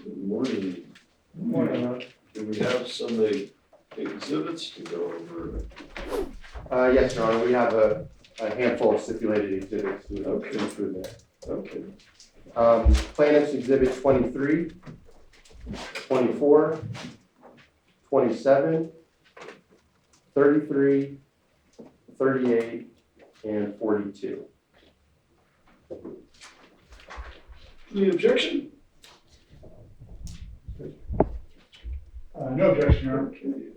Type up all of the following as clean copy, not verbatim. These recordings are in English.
Good morning. Morning. Do we have some exhibits to go over? Yes, Your Honor, we have a handful of stipulated exhibits to Okay. include there. Okay. Plaintiffs exhibit 23, 24, 27, 33, 38, and 42. Any objection? No objection, Your Honor.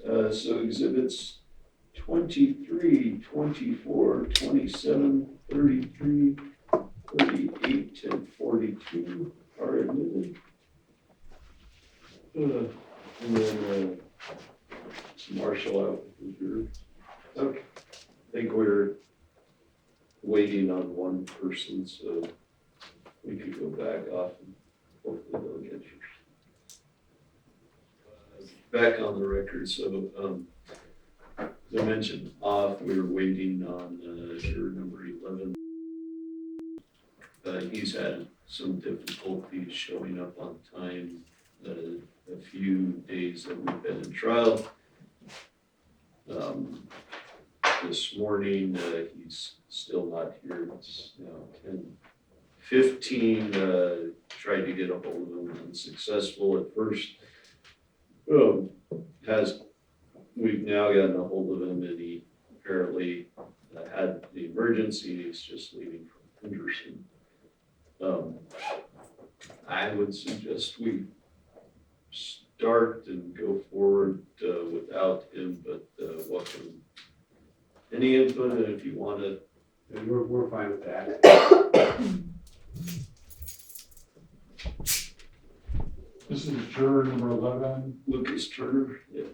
Okay, so exhibits 23, 24, 27, 33, 38, and 42 are admitted. And then marshal out with your, okay. I think we're waiting on one person, so we could go back off and hopefully they'll get you. Back on the record, so as I mentioned off, we were waiting on juror number 11. He's had some difficulties showing up on time a few days that we've been in trial. This morning, he's still not here. It's now 10:15. Tried to get a hold of him, unsuccessful at first. We've now gotten a hold of him, and he apparently had the emergency. He's just leaving from Henderson. I would suggest we start and go forward without him, but welcome any input, and if you want to. We're fine with that. This is juror number 11. Lucas Turner, yeah.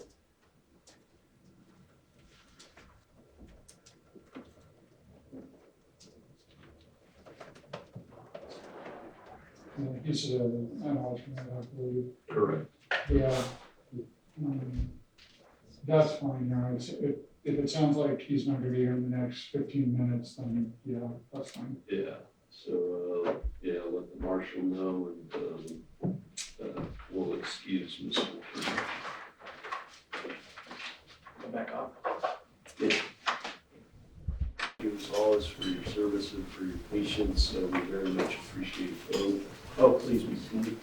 He's an alternate, I believe. Correct. Yeah. That's fine, Your Honor. If it sounds like he's not gonna be here in the next 15 minutes, then yeah, that's fine. Yeah, so, let the marshal know, and we'll excuse Mr. Turner. Go back up. Thank you as always for your service and for your patience. We very much appreciate both. Oh, please be seated.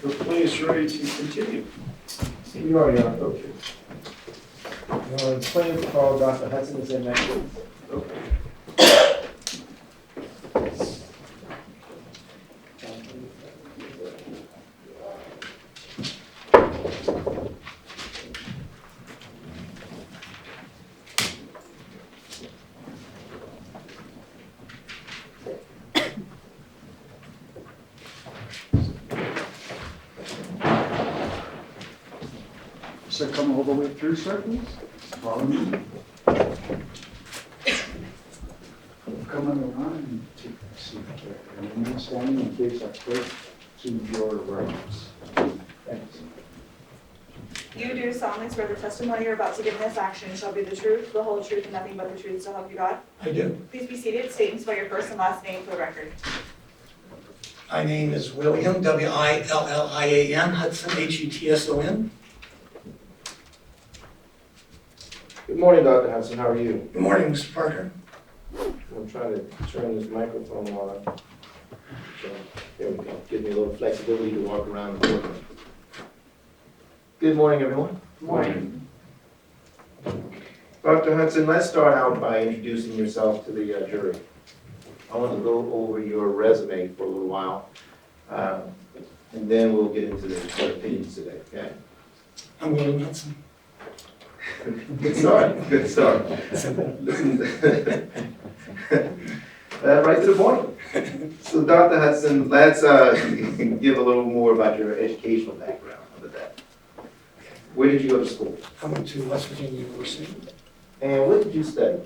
The plaintiff's ready to continue. You already are. Okay. The plaintiff called Dr. Hutson is in next. Okay. So come all the way through, sir, please. Follow me. Come on around and take a seat there. And remain standing in case I click to your rights. Thanks. You do solemnly swear the testimony you're about to give in this action shall be the truth, the whole truth, and nothing but the truth, so help you God? I do. Please be seated. State and spell your first and last name for the record. My name is William, Willian, Hutson, Hutson. Good morning, Dr. Hutson. How are you? Good morning, Mr. Parker. I'm trying to turn this microphone on. So, there we go. Give me a little flexibility to walk around the courtroom. Good morning, everyone. Good morning. Dr. Hutson, let's start out by introducing yourself to the jury. I want to go over your resume for a little while, and then we'll get into the court opinions today, okay? I'm William Hutson. Good start, good start. Listen, right to the point. So, Dr. Hutson, let's give a little more about your educational background. How about that? Where did you go to school? I went to West Virginia University. And what did you study?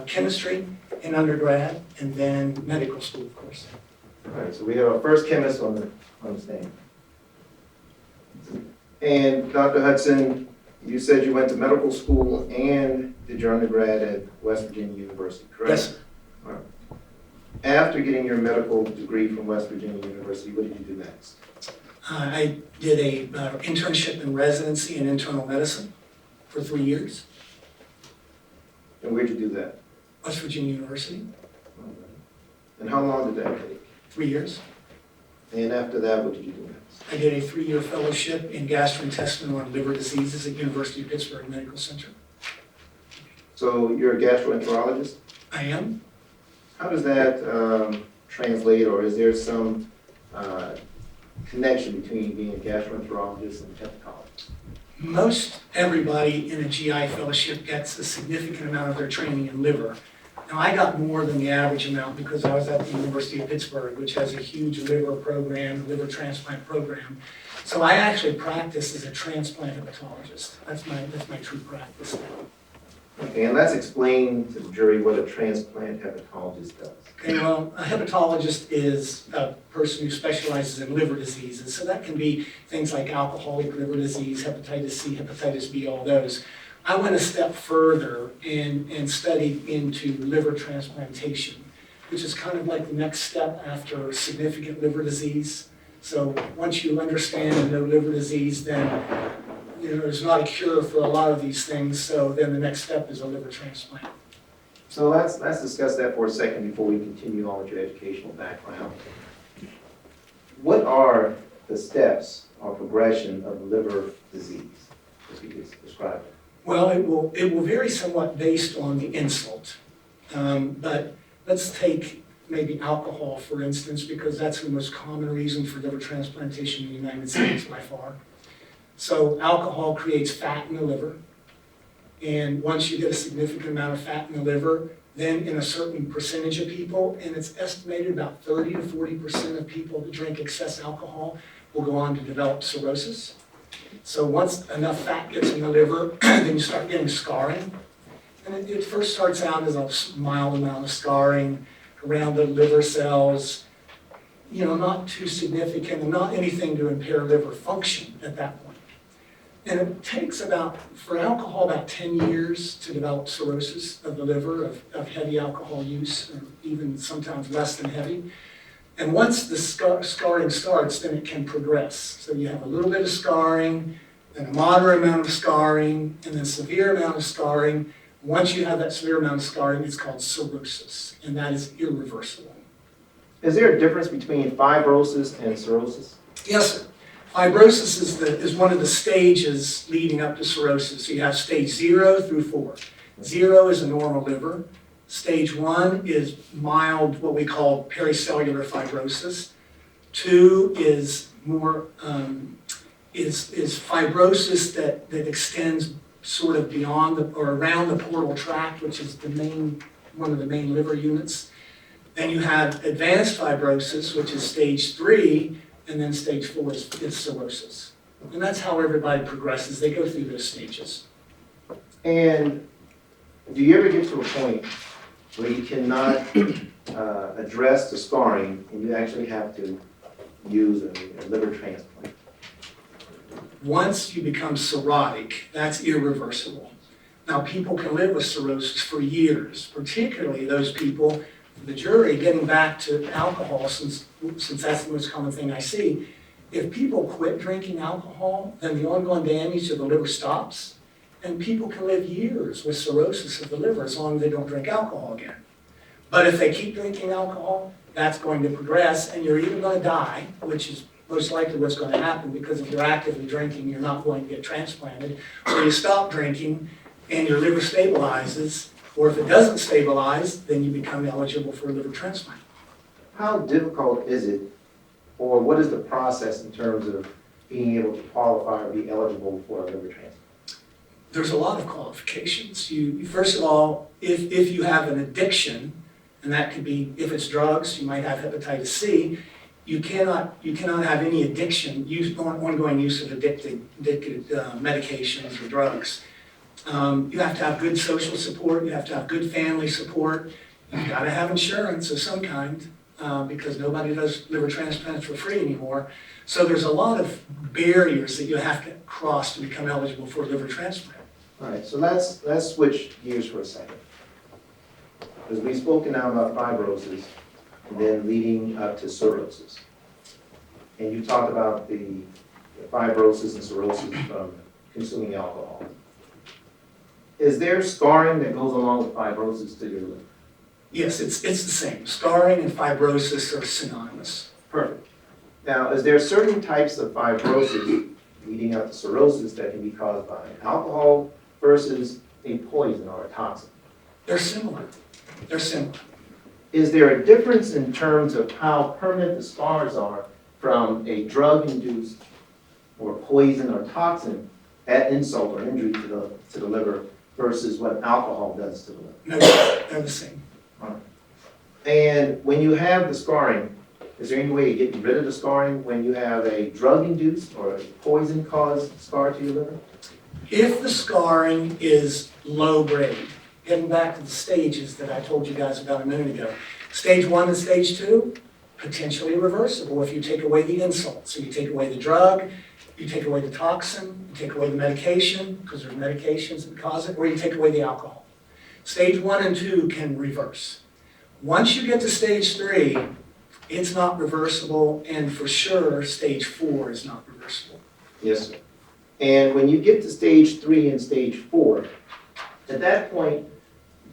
Chemistry in undergrad, and then medical school, of course. All right, so we have our first chemist on the stand. And Dr. Hutson, you said you went to medical school and did your undergrad at West Virginia University, correct? Yes. All right. After getting your medical degree from West Virginia University, what did you do next? I did a internship and residency in internal medicine for 3 years, And where'd you do that? West Virginia University, And how long did that take? 3 years. And after that, what did you do next? I did a 3-year fellowship in gastrointestinal and liver diseases at University of Pittsburgh Medical Center. So you're a gastroenterologist? I am. How does that translate, or is there some connection between being a gastroenterologist and a hepatologist? Most everybody in a GI fellowship gets a significant amount of their training in liver. Now, I got more than the average amount because I was at the University of Pittsburgh, which has a huge liver program, liver transplant program. So I actually practice as a transplant hepatologist. That's my true practice now. Okay, and let's explain to the jury what a transplant hepatologist does. Okay, well, a hepatologist is a person who specializes in liver diseases. So that can be things like alcoholic liver disease, hepatitis C, hepatitis B, all those. I went a step further and studied into liver transplantation, which is kind of like the next step after significant liver disease. So once you understand and know liver disease, then there's not a cure for a lot of these things. So then the next step is a liver transplant. So let's discuss that for a second before we continue on with your educational background. What are the steps or progression of liver disease, if you could describe it? Well, it will vary somewhat based on the insult. But let's take maybe alcohol, for instance, because that's the most common reason for liver transplantation in the United States by far. So alcohol creates fat in the liver. And once you get a significant amount of fat in the liver, then in a certain percentage of people, and it's estimated about 30 to 40% of people that drink excess alcohol will go on to develop cirrhosis. So once enough fat gets in the liver, then you start getting scarring. And it first starts out as a mild amount of scarring around the liver cells, not too significant and not anything to impair liver function at that point. And it takes for alcohol, about 10 years to develop cirrhosis of the liver, of heavy alcohol use, or even sometimes less than heavy. And once the scarring starts, then it can progress. So you have a little bit of scarring, then a moderate amount of scarring, and then severe amount of scarring. Once you have that severe amount of scarring, it's called cirrhosis, and that is irreversible. Is there a difference between fibrosis and cirrhosis? Yes, sir. Fibrosis is one of the stages leading up to cirrhosis. So you have stage 0 through 4. 0 is a normal liver. Stage 1 is mild, what we call pericellular fibrosis. 2 is more is fibrosis that extends sort of beyond or around the portal tract, which is one of the main liver units. Then you have advanced fibrosis, which is stage 3, and then stage 4 is cirrhosis. And that's how everybody progresses. They go through those stages. And do you ever get to a point where you cannot address the scarring and you actually have to use a liver transplant? Once you become cirrhotic, that's irreversible. Now, people can live with cirrhosis for years, particularly those people, the jury, getting back to alcohol, since that's the most common thing I see. If people quit drinking alcohol, then the ongoing damage to the liver stops, and people can live years with cirrhosis of the liver as long as they don't drink alcohol again. But if they keep drinking alcohol, that's going to progress, and you're either going to die, which is most likely what's going to happen, because if you're actively drinking, you're not going to get transplanted, or you stop drinking and your liver stabilizes, or if it doesn't stabilize, then you become eligible for a liver transplant. How difficult is it, or what is the process in terms of being able to qualify or be eligible for a liver transplant? There's a lot of qualifications. You first of all, if you have an addiction, and that could be, if it's drugs, you might have hepatitis C, you cannot have any addiction, ongoing use of addictive medications or drugs. You have to have good social support, you have to have good family support, you've got to have insurance of some kind, because nobody does liver transplants for free anymore. So there's a lot of barriers that you have to cross to become eligible for a liver transplant. All right, so let's switch gears for a second. Because we've spoken now about fibrosis. and then leading up to cirrhosis. And you talked about the fibrosis and cirrhosis from consuming alcohol. Is there scarring that goes along with fibrosis to your liver? Yes, it's the same. Scarring and fibrosis are synonymous. Perfect. Now, is there certain types of fibrosis leading up to cirrhosis that can be caused by alcohol versus a poison or a toxin? They're similar. They're similar. Is there a difference in terms of how permanent the scars are from a drug-induced or poison or toxin at insult or injury to the liver versus what alcohol does to the liver? No, they're the same. And when you have the scarring, is there any way of getting rid of the scarring when you have a drug-induced or a poison-caused scar to your liver? If the scarring is low grade, getting back to the stages that I told you guys about a minute ago, stage 1 and stage 2, potentially reversible if you take away the insult. So you take away the drug, you take away the toxin, you take away the medication, because there's medications that cause it, or you take away the alcohol. Stage 1 and 2 can reverse. Once you get to stage 3, it's not reversible, and for sure, stage 4 is not reversible. Yes, sir. And when you get to stage 3 and stage 4, at that point,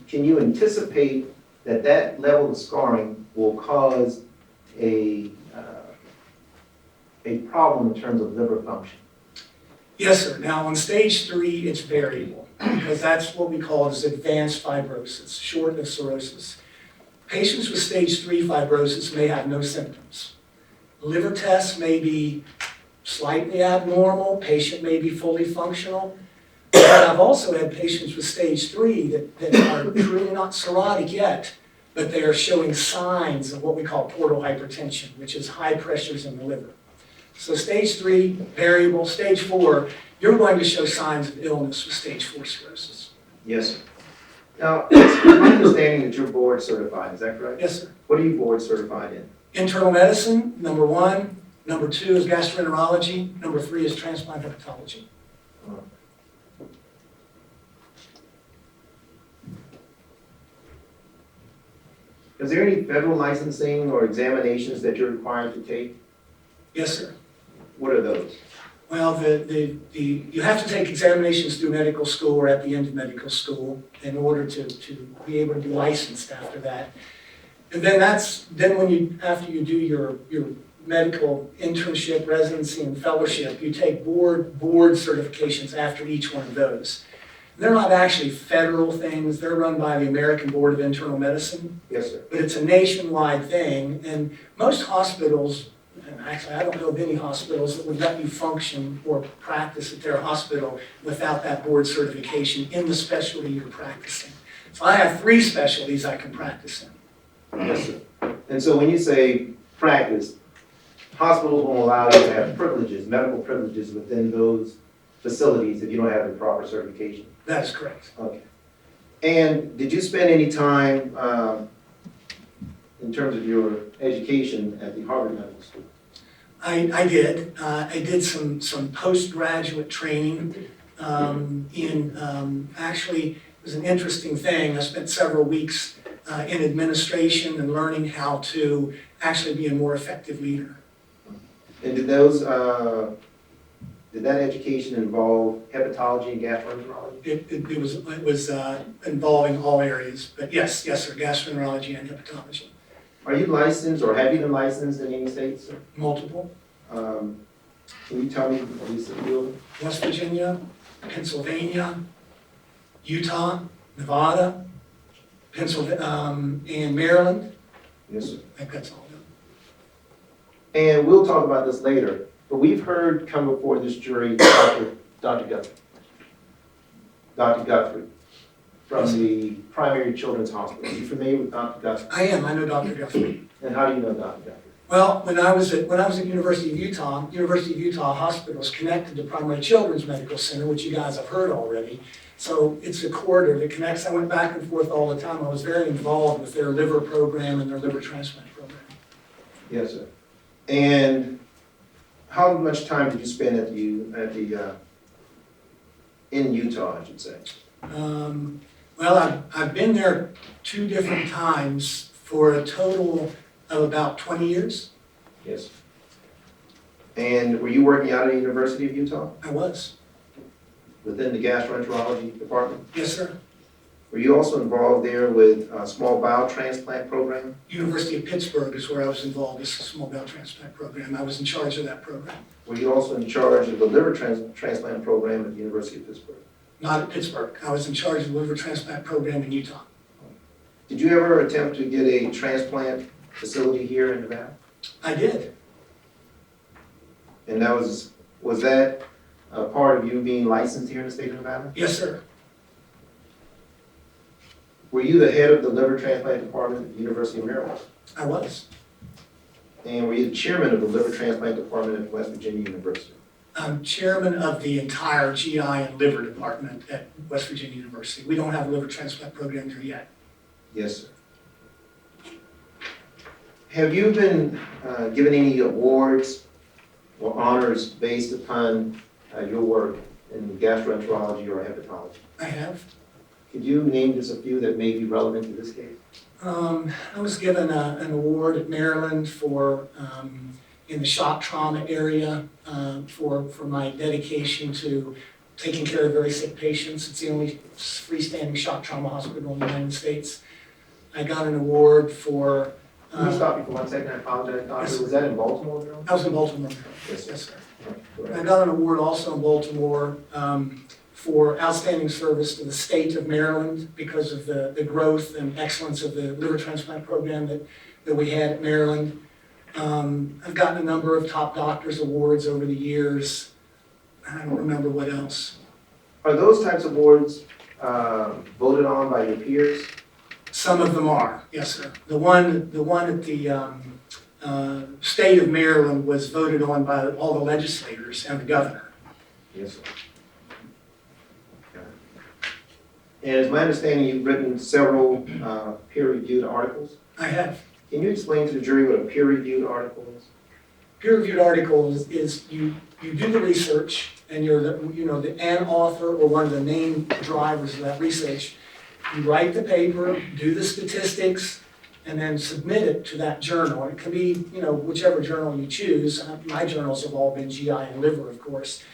can you anticipate that that level of scarring will cause a problem in terms of liver function? Yes, sir. Now, on stage 3, it's variable, because that's what we call as advanced fibrosis, short of cirrhosis. Patients with stage 3 fibrosis may have no symptoms. Liver tests may be slightly abnormal, patient may be fully functional. But I've also had patients with stage 3 that are truly not cirrhotic yet, but they are showing signs of what we call portal hypertension, which is high pressures in the liver. So stage 3, variable. Stage 4, you're going to show signs of illness with stage 4 cirrhosis. Yes, sir. Now, it's my understanding that you're board certified, is that correct? Yes, sir. What are you board certified in? Internal medicine, number 1. Number 2 is gastroenterology. Number 3 is transplant hepatology. Is there any federal licensing or examinations that you're required to take? Yes, sir. What are those? Well, you have to take examinations through medical school or at the end of medical school in order to be able to be licensed after that. And then after you do your medical internship, residency, and fellowship, you take board certifications after each one of those. They're not actually federal things. They're run by the American Board of Internal Medicine. Yes, sir. But it's a nationwide thing, and most hospitals, and actually I don't know of any hospitals that would let you function or practice at their hospital without that board certification in the specialty you're practicing. So I have 3 specialties I can practice in. Yes, sir. And so when you say practice, hospitals won't allow you to have privileges, medical privileges within those facilities if you don't have the proper certification. That is correct. Okay. And did you spend any time in terms of your education at the Harvard Medical School? I did. I did some postgraduate training actually, it was an interesting thing. I spent several weeks in administration and learning how to actually be a more effective leader. And did that education involve hepatology and gastroenterology? It was involving all areas, but yes, sir, gastroenterology and hepatology. Are you licensed or have you been licensed in any states, sir? Multiple. Can you tell me at least a few of them? West Virginia, Pennsylvania, Utah, Nevada, and Maryland. Yes, sir. I think that's all of them. And we'll talk about this later, but we've heard come before this jury Dr. Guthrie from the Primary Children's Hospital. Are you familiar with Dr. Guthrie? I am. I know Dr. Guthrie. And how do you know Dr. Guthrie? Well, when I was at University of Utah Hospital is connected to Primary Children's Medical Center, which you guys have heard already. So it's a corridor that connects. I went back and forth all the time. I was very involved with their liver program and their liver transplant program. Yes, sir. And how much time did you spend in Utah, I should say? Well, I've been there 2 different times for a total of about 20 years. Yes. And were you working out of the University of Utah I was. within the gastroenterology department? Yes, sir. Were you also involved there with a small bowel transplant program? University of Pittsburgh is where I was involved. It's a small bowel transplant program. I was in charge of that program. Were you also in charge of the liver transplant program at the University of Pittsburgh? Not at Pittsburgh. I was in charge of the liver transplant program in Utah. Did you ever attempt to get a transplant facility here in Nevada? I did. And was that a part of you being licensed here in the state of Nevada? Yes, sir. Were you the head of the liver transplant department at the University of Maryland? I was. And were you the chairman of the liver transplant department at West Virginia University? I'm chairman of the entire GI and liver department at West Virginia University. We don't have a liver transplant program there yet. Yes, sir. Have you been given any awards or honors based upon your work in gastroenterology or hepatology? I have. Could you name just a few that may be relevant to this case? I was given an award at Maryland for, in the shock trauma area, for my dedication to taking care of very sick patients. It's the only freestanding shock trauma hospital in the United States. I got an award for. Can we stop you for 1 second? I apologize, Doctor. Yes. Was that in Baltimore, Maryland? I was in Baltimore. Yes, Yes, sir. Go I ahead. got an award also in Baltimore for outstanding service to the state of Maryland because of the growth and excellence of the liver transplant program that we had at Maryland. I've gotten a number of top doctors awards over the years. I don't remember what else. Are those types of awards voted on by your peers? Some of them are, yes, sir. The one at the state of Maryland was voted on by all the legislators and the governor. Yes, sir. And it's my understanding you've written several peer-reviewed articles. I have. Can you explain to the jury what a peer-reviewed article is? Peer-reviewed article is you do the research and you're an author or one of the main drivers of that research. You write the paper, do the statistics, and then submit it to that journal. It can be, whichever journal you choose. My journals have all been GI and liver, of course.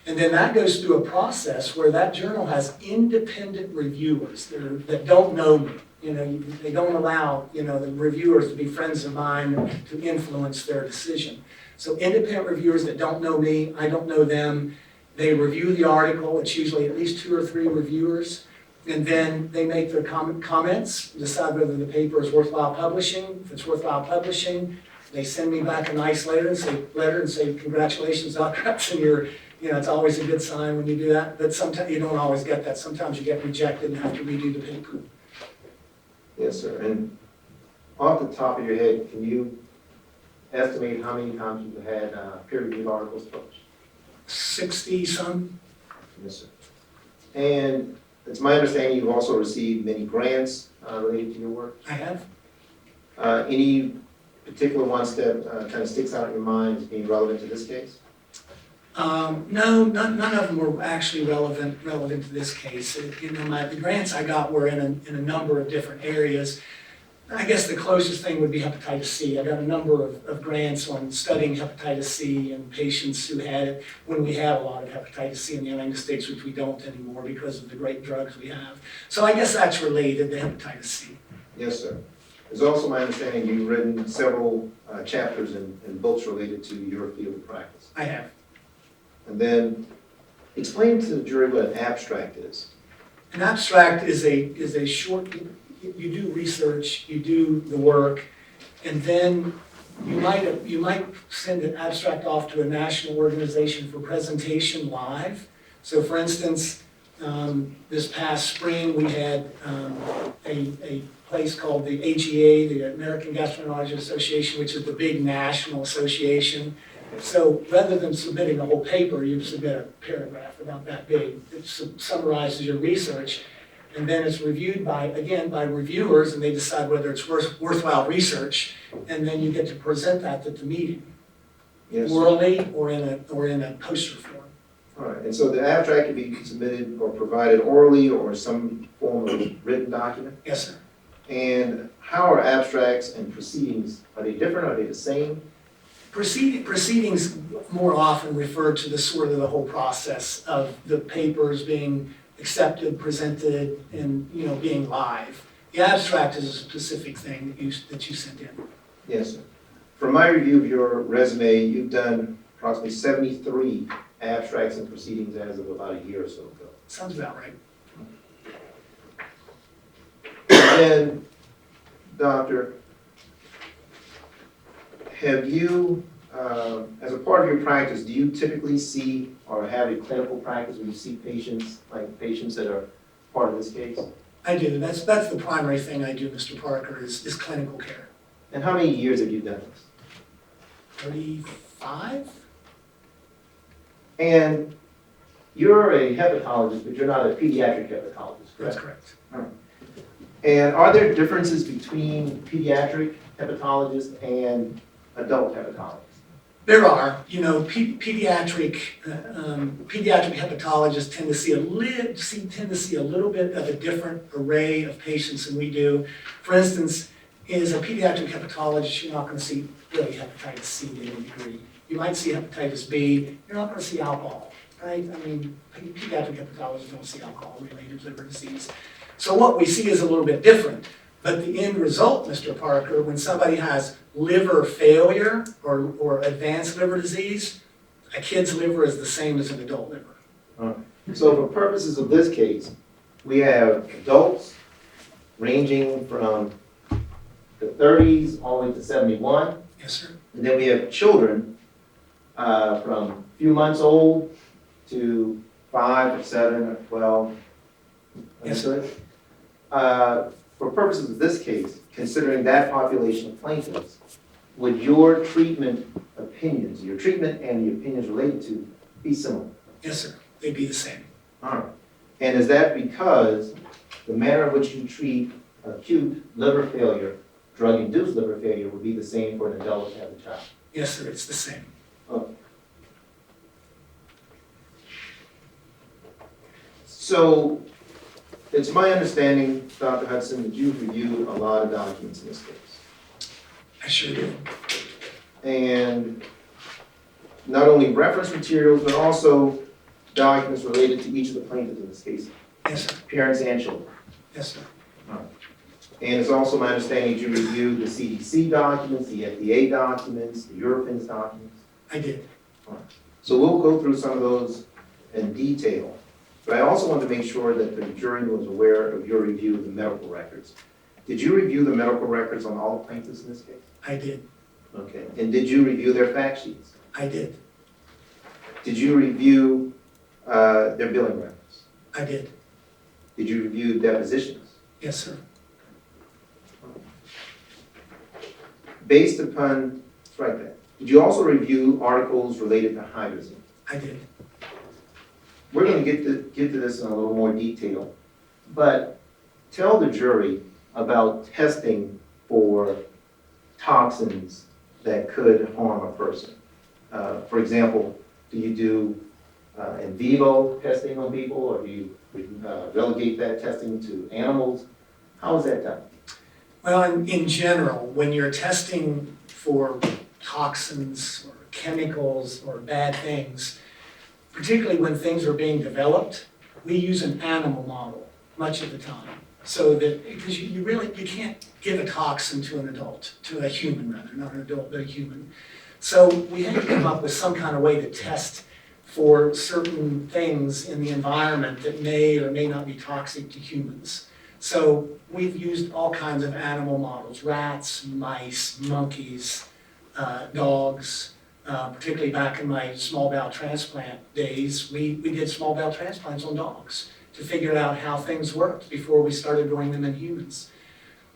And then that goes through a process where that journal has independent reviewers that don't know me. They don't allow, the reviewers to be friends of mine to influence their decision. So independent reviewers that don't know me, I don't know them, they review the article. It's usually at least 2 or 3 reviewers. And then they make their comments, decide whether the paper is worthwhile publishing. If it's worthwhile publishing, they send me back a nice letter and say, congratulations, Dr. Hutson, it's always a good sign when you do that. But sometimes you don't always get that. Sometimes you get rejected and have to redo the paper. Yes, sir. And off the top of your head, can you estimate how many times you've had peer-reviewed articles published? 60 some. Yes, sir. And it's my understanding you've also received many grants related to your work. I have. Any particular ones that kind of sticks out in your mind as being relevant to this case? No, none of them were actually relevant to this case. The grants I got were in a number of different areas. I guess the closest thing would be hepatitis C. I got a number of grants on studying hepatitis C in patients who had it when we had a lot of hepatitis C in the United States, which we don't anymore because of the great drugs we have. So I guess that's related to hepatitis C. Yes, sir. It's also my understanding you've written several chapters in books related to your field of practice. I have. And then explain to the jury what an abstract is. An abstract is a short, you do research, you do the work, and then you might send an abstract off to a national organization for presentation live. So for instance, this past spring we had a place called the AGA, the American Gastroenterology Association, which is the big national association. So rather than submitting a whole paper, you submit a paragraph about that big. It summarizes your research, and then it's reviewed by reviewers, and they decide whether it's worthwhile research, and then you get to present that at the meeting, Yes. orally or in a poster form. All right. And so the abstract can be submitted or provided orally or some form of written document. Yes, sir. And how are abstracts and proceedings, are they different, are they the same? Proceedings more often refer to the sort of the whole process of the papers being accepted, presented, and, you know, being live. The abstract is a specific thing that you sent in. Yes, sir. From my review of your resume, you've done approximately 73 abstracts and proceedings as of about a year or so ago. Sounds about right. And, Doctor, have you, as a part of your practice, do you typically see or have a clinical practice where you see patients, like patients that are part of this case? I do. That's the primary thing I do, Mr. Parker, is clinical care. And how many years have you done this? 35? And you're a hepatologist, but you're not a pediatric hepatologist, That's correct? correct. And are there differences between pediatric hepatologists and adult hepatologists? There are, you know, pediatric hepatologists tend to see a little bit of a different array of patients than we do. For instance, as a pediatric hepatologist, you're not going to see really hepatitis C to any degree. You might see hepatitis B. You're not going to see alcohol, right? I mean, pediatric hepatologists don't see alcohol-related liver disease. So what we see is a little bit different. But the end result, Mr. Parker, when somebody has liver failure or advanced liver disease, a kid's liver is the same as an adult liver. So for purposes of this case, we have adults ranging from the 30s all the way to 71. Yes, sir. And then we have children from a few months old to 5 or 7 or 12. Yes, sir. For purposes of this case, considering that population of plaintiffs, would your treatment opinions, your treatment and the opinions related to, be similar? Yes, sir. They'd be the same. All right. And is that because the manner in which you treat acute liver failure, drug-induced liver failure, would be the same for an adult as a child? Yes, sir. It's the same. Okay. So, it's my understanding, Dr. Hutson, that you've reviewed a lot of documents in this case. I sure do. And not only reference materials, but also documents related to each of the plaintiffs in this case, Yes, sir. parents and children. Yes, sir. And it's also my understanding that you reviewed the CDC documents, the FDA documents, the European documents. I did. So we'll go through some of those in detail. But I also want to make sure that the jury was aware of your review of the medical records. Did you review the medical records on all the plaintiffs in this case? I did. Okay. And did you review their fact sheets? I did. Did you review their billing records? I did. Did you review depositions? Yes, sir. Based upon, strike that. Did you also review articles related to hydrazine? I did. We're going to get to this in a little more detail, but tell the jury about testing for toxins that could harm a person. For example, do you do in vivo testing on people, or do you relegate that testing to animals? How is that done? Well, in general, when you're testing for toxins or chemicals or bad things, particularly when things are being developed, we use an animal model much of the time. So that, because you can't give a toxin to an adult, to a human rather, not an adult, but a human. So we had to come up with some kind of way to test for certain things in the environment that may or may not be toxic to humans. So we've used all kinds of animal models, rats, mice, monkeys, dogs. Particularly back in my small bowel transplant days, we did small bowel transplants on dogs to figure out how things worked before we started doing them in humans.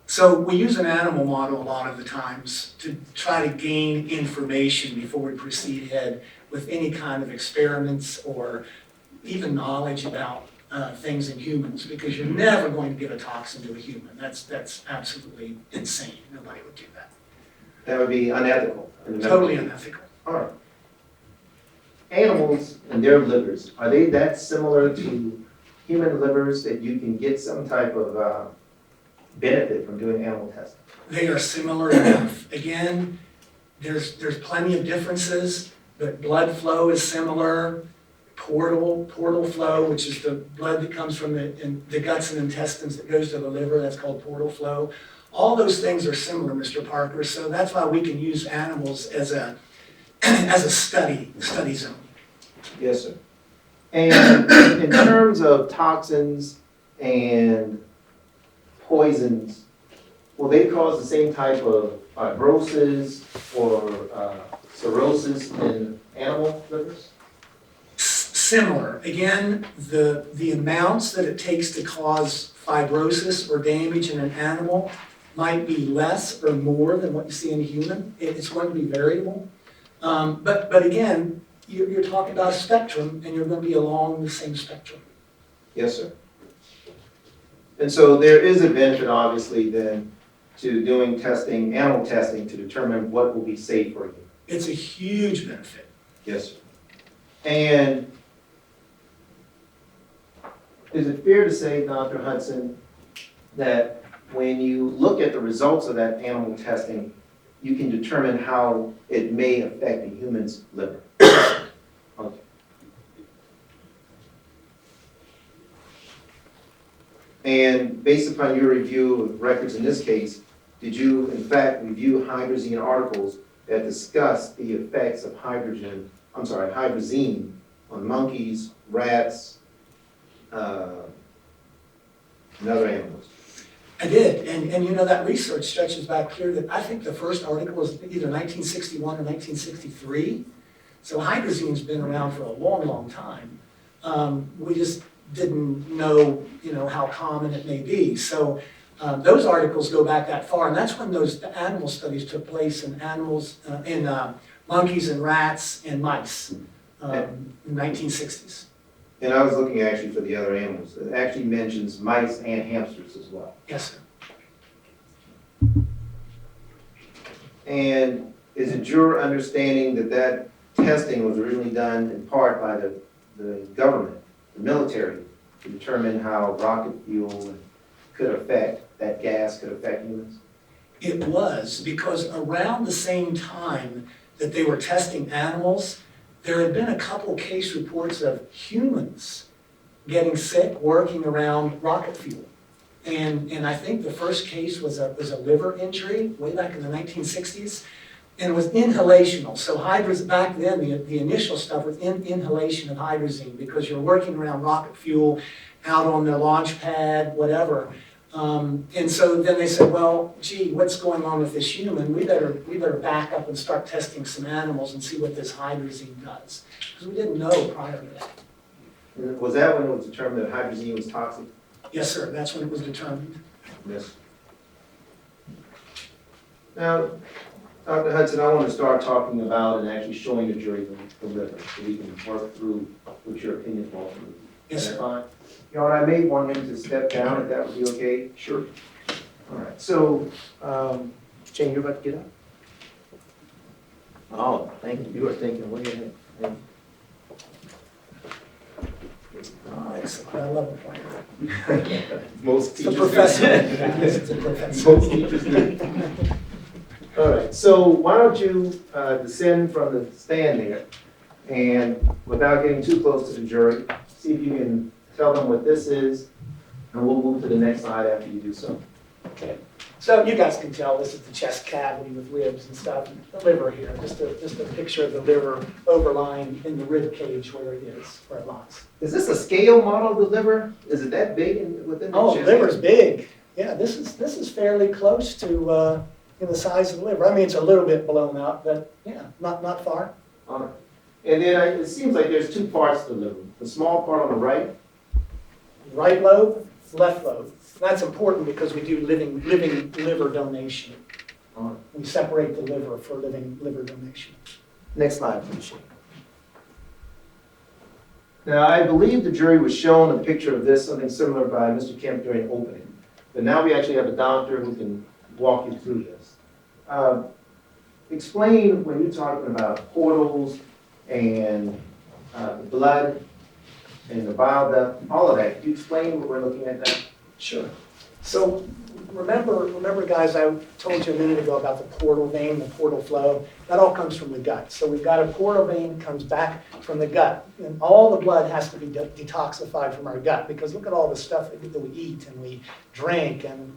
So we use an animal model a lot of the times to try to gain information before we proceed ahead with any kind of experiments or even knowledge about things in humans, because you're never going to give a toxin to a human. That's absolutely insane. Nobody would do that. That would be unethical. Totally unethical. All right. Animals and their livers, are they that similar to human livers that you can get some type of benefit from doing animal testing? They are similar enough. Again, there's plenty of differences, but blood flow is similar. Portal flow, which is the blood that comes from the guts and intestines that goes to the liver, that's called portal flow. All those things are similar, Mr. Parker, so that's why we can use animals as a study zone. Yes, sir. And in terms of toxins and poisons, will they cause the same type of fibrosis or cirrhosis in animal livers? Similar. Again, the amounts that it takes to cause fibrosis or damage in an animal might be less or more than what you see in a human. It's going to be variable. But again, you're talking about a spectrum, and you're going to be along the same spectrum. Yes, sir. And so there is a benefit, obviously, then, to doing testing, animal testing, to determine what will be safe for you. It's a huge benefit. Yes, sir. And is it fair to say, Dr. Hutson, that when you look at the results of that animal testing, you can determine how it may affect a human's liver? Okay. And based upon your review of records in this case, did you in fact review hydrazine articles that discuss the effects of hydrazine on monkeys, rats, and other animals? I did, and you know, that research stretches back clear that I think the first article was either 1961 or 1963. So hydrazine's been around for a long, long time. We just didn't know, how common it may be. So those articles go back that far, and that's when the animal studies took place in animals, in monkeys and rats and mice in the 1960s. And I was looking actually for the other animals. It actually mentions mice and hamsters as well. Yes, sir. And is it your understanding that that testing was originally done in part by the government, the military, to determine how rocket fuel could affect, that gas could affect humans? It was, because around the same time that they were testing animals, there had been a couple case reports of humans getting sick working around rocket fuel. And I think the first case was a liver injury way back in the 1960s. And it was inhalational. So back then, the initial stuff was inhalation of hydrazine, because you're working around rocket fuel out on the launch pad, whatever. And so then they said, well, gee, what's going on with this human? We better back up and start testing some animals and see what this hydrazine does. Because we didn't know prior to that. And was that when it was determined that hydrazine was toxic? Yes, sir, that's when it was determined. Yes. Now, Dr. Hutson, I want to start talking about and actually showing the jury the liver, so we can work through what your opinion was. Yes, sir. Fine. I may want him to step down, if that would be okay. Sure. All right, so, Jane, you're about to get up? Oh, thank you, you are thinking way ahead. Thank Oh, excellent. I love the plan. Most It's a teachers. professor. It's a professor. Most teachers do. All right, so why don't you descend from the stand there, and without getting too close to the jury, see if you can tell them what this is, and we'll move to the next slide after you do so. Okay. So you guys can tell this is the chest cavity with ribs and stuff. The liver here, just a picture of the liver overlying in the rib cage where it is, where it lies. Is this a scale model of the liver? Is it that big within the Oh, chest? the liver's big. Yeah, this is fairly close to the size of the liver. I mean, it's a little bit blown out, but yeah, not far. All right. And then it seems like there's two parts to the liver. The small part on the right. Right lobe, left lobe. That's important because we do living liver donation. All right. We separate the liver for living liver donation. Next slide, please, Shane. Now, I believe the jury was shown a picture of this, something similar by Mr. Kemp during opening. But now we actually have a doctor who can walk you through this. Explain when you're talking about portals and the blood and the bile duct, all of that. Can you explain what we're looking at now? Sure. So remember guys, I told you a minute ago about the portal vein, the portal flow, that all comes from the gut. So we've got a portal vein that comes back from the gut, and all the blood has to be detoxified from our gut, because look at all the stuff that we eat and we drink, and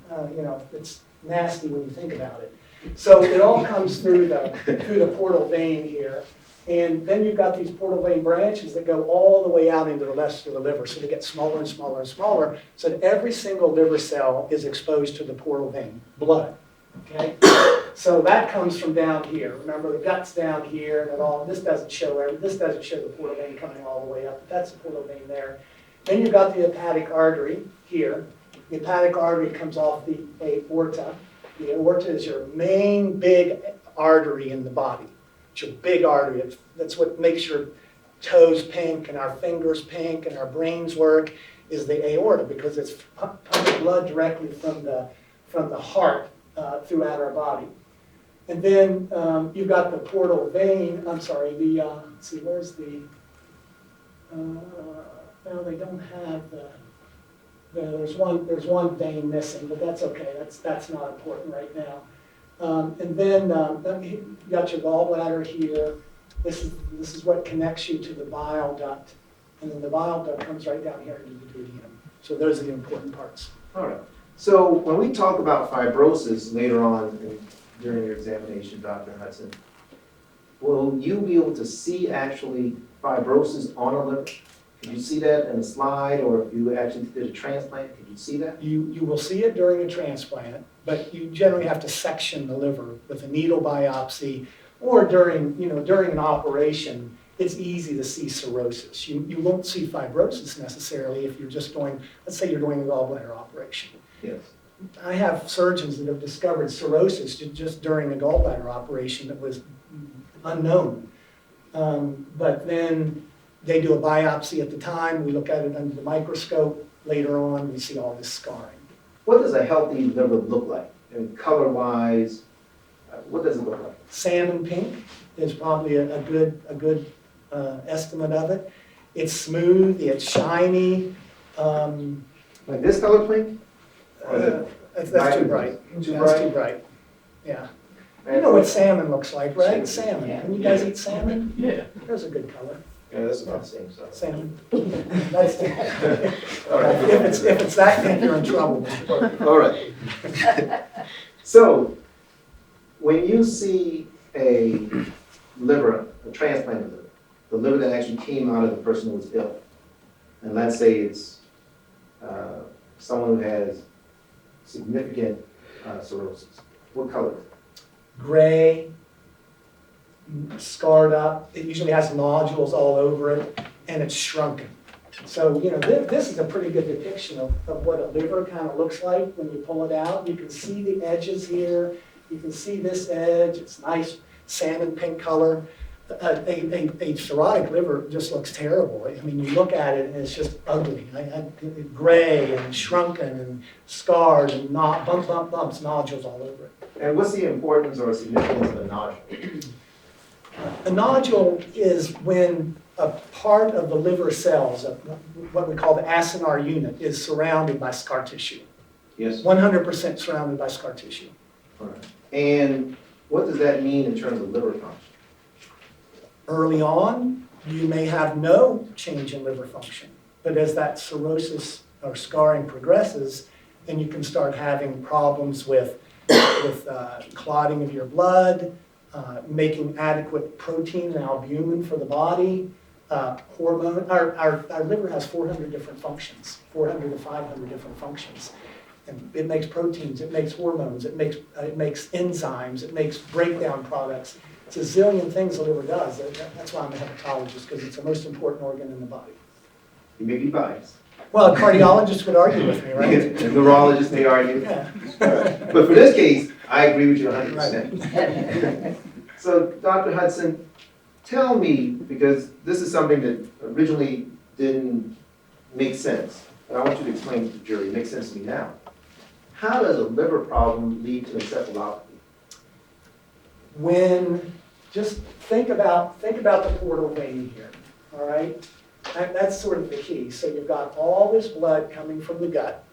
it's nasty when you think about it. So it all comes through the portal vein here. And then you've got these portal vein branches that go all the way out into the rest of the liver. So they get smaller and smaller and smaller, so that every single liver cell is exposed to the portal vein, blood. Okay? So that comes from down here. Remember, the gut's down here, and this doesn't show the portal vein coming all the way up, but that's the portal vein there. Then you've got the hepatic artery here. The hepatic artery comes off the aorta. The aorta is your main big artery in the body. It's your big artery. That's what makes your toes pink and our fingers pink and our brains work, is the aorta, because it's pumping blood directly from the heart throughout our body. And then you've got the portal vein. I'm sorry. Let's see, where's the? Well, they don't have the. There's one vein missing, but that's okay. That's not important right now. And then you got your gallbladder here. This is what connects you to the bile duct, and then the bile duct comes right down here into the duodenum. So those are the important parts. All right. So when we talk about fibrosis later on during your examination, Dr. Hutson, will you be able to see actually fibrosis on a liver? Could you see that in a slide, or if you actually did a transplant, could you see that? You will see it during a transplant, but you generally have to section the liver with a needle biopsy, or during an operation. It's easy to see cirrhosis. You won't see fibrosis necessarily if you're just doing, let's say you're doing a gallbladder operation. Yes. I have surgeons that have discovered cirrhosis just during a gallbladder operation that was unknown. But then they do a biopsy at the time, we look at it under the microscope, later on we see all this scarring. What does a healthy liver look like? And color-wise, what does it look like? Salmon pink is probably a good estimate of it. It's smooth, it's shiny. Like this color pink? Or is it That's too bright. Too That's bright? too bright, yeah. You know what salmon looks like, right? Salmon. Yeah. Can you guys eat salmon? Yeah. There's a good color. Yeah, that's about the same size. Salmon. Nice to All right. If it's that pink, you're in trouble. All right. So, when you see a transplanted liver, the liver that actually came out of the person who was ill, and let's say it's someone who has significant cirrhosis, what color is it? Gray, scarred up. It usually has nodules all over it, and it's shrunken. So, this is a pretty good depiction of what a liver kind of looks like when you pull it out. You can see the edges here. You can see this edge. It's nice salmon pink color. A cirrhotic liver just looks terrible. I mean, you look at it and it's just ugly. Gray and shrunken and scarred and bumps, nodules all over it. And what's the importance or significance of a nodule? A nodule is when a part of the liver cells, what we call the acinar unit, is surrounded by scar tissue. Yes. 100% surrounded by scar tissue. All right. And what does that mean in terms of liver function? Early on, you may have no change in liver function, but as that cirrhosis or scarring progresses, then you can start having problems with clotting of your blood, making adequate protein and albumin for the body, hormone. Our liver has 400 different functions, 400 to 500 different functions. And it makes proteins, it makes hormones, it makes enzymes, it makes breakdown products. It's a zillion things the liver does. That's why I'm a hepatologist, because it's the most important organ in the body. You may be biased. Well, a cardiologist would argue with me, right? A neurologist may argue. Yeah. But for this case, I agree with you 100%. So, Dr. Hutson, tell me, because this is something that originally didn't make sense, and I want you to explain to the jury, it makes sense to me now. How does a liver problem lead to encephalopathy? Just think about the portal vein here, all right? That's sort of the key. So you've got all this blood coming from the gut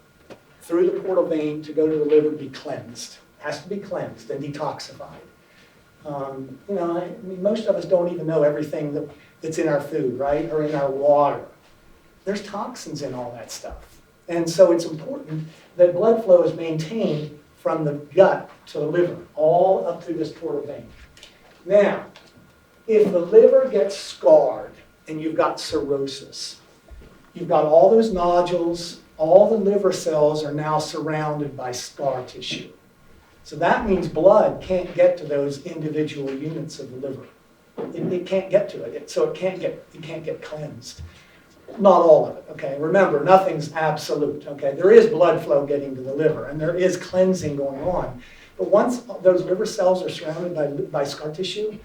through the portal vein to go to the liver to be cleansed. Has to be cleansed and detoxified. You know, I mean, most of us don't even know everything that's in our food, right, or in our water. There's toxins in all that stuff. And so it's important that blood flow is maintained from the gut to the liver, all up through this portal vein. Now, if the liver gets scarred and you've got cirrhosis, you've got all those nodules, all the liver cells are now surrounded by scar tissue. So that means blood can't get to those individual units of the liver. It can't get to it, so it can't get cleansed. Not all of it, okay? Remember, nothing's absolute, okay? There is blood flow getting to the liver, and there is cleansing going on. But once those liver cells are surrounded by scar tissue,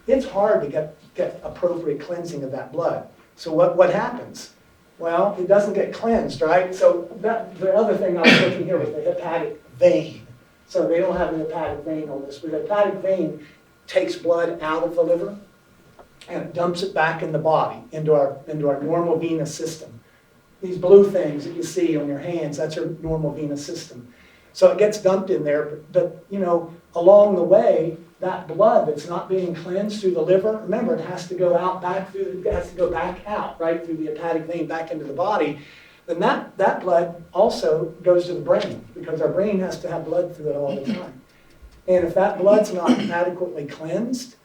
it's hard to get appropriate cleansing of that blood. So what happens? Well, it doesn't get cleansed, right? So the other thing I was looking here was the hepatic vein. So they don't have an hepatic vein on this, but the hepatic vein takes blood out of the liver and it dumps it back in the body, into our normal venous system. These blue things that you see on your hands, that's your normal venous system. So it gets dumped in there, but you know, along the way, that blood that's not being cleansed through the liver, remember, it has to go out it has to go back out, right, through the hepatic vein back into the body. Then that blood also goes to the brain, because our brain has to have blood through it all the time. And if that blood's not adequately cleansed,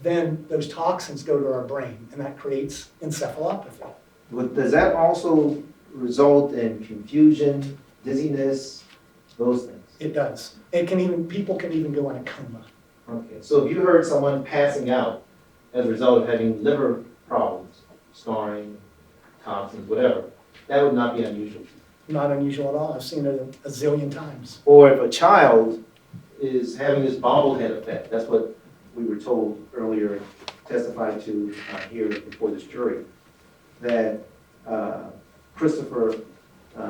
then those toxins go to our brain, and that creates encephalopathy. But does that also result in confusion, dizziness, those things? It does. People can even go in a coma. Okay, so if you heard someone passing out as a result of having liver problems, scarring, toxins, whatever, that would not be unusual. Not unusual at all. I've seen it a zillion times. Or if a child is having this bobblehead effect, that's what we were told earlier, testified to here before this jury, that Christopher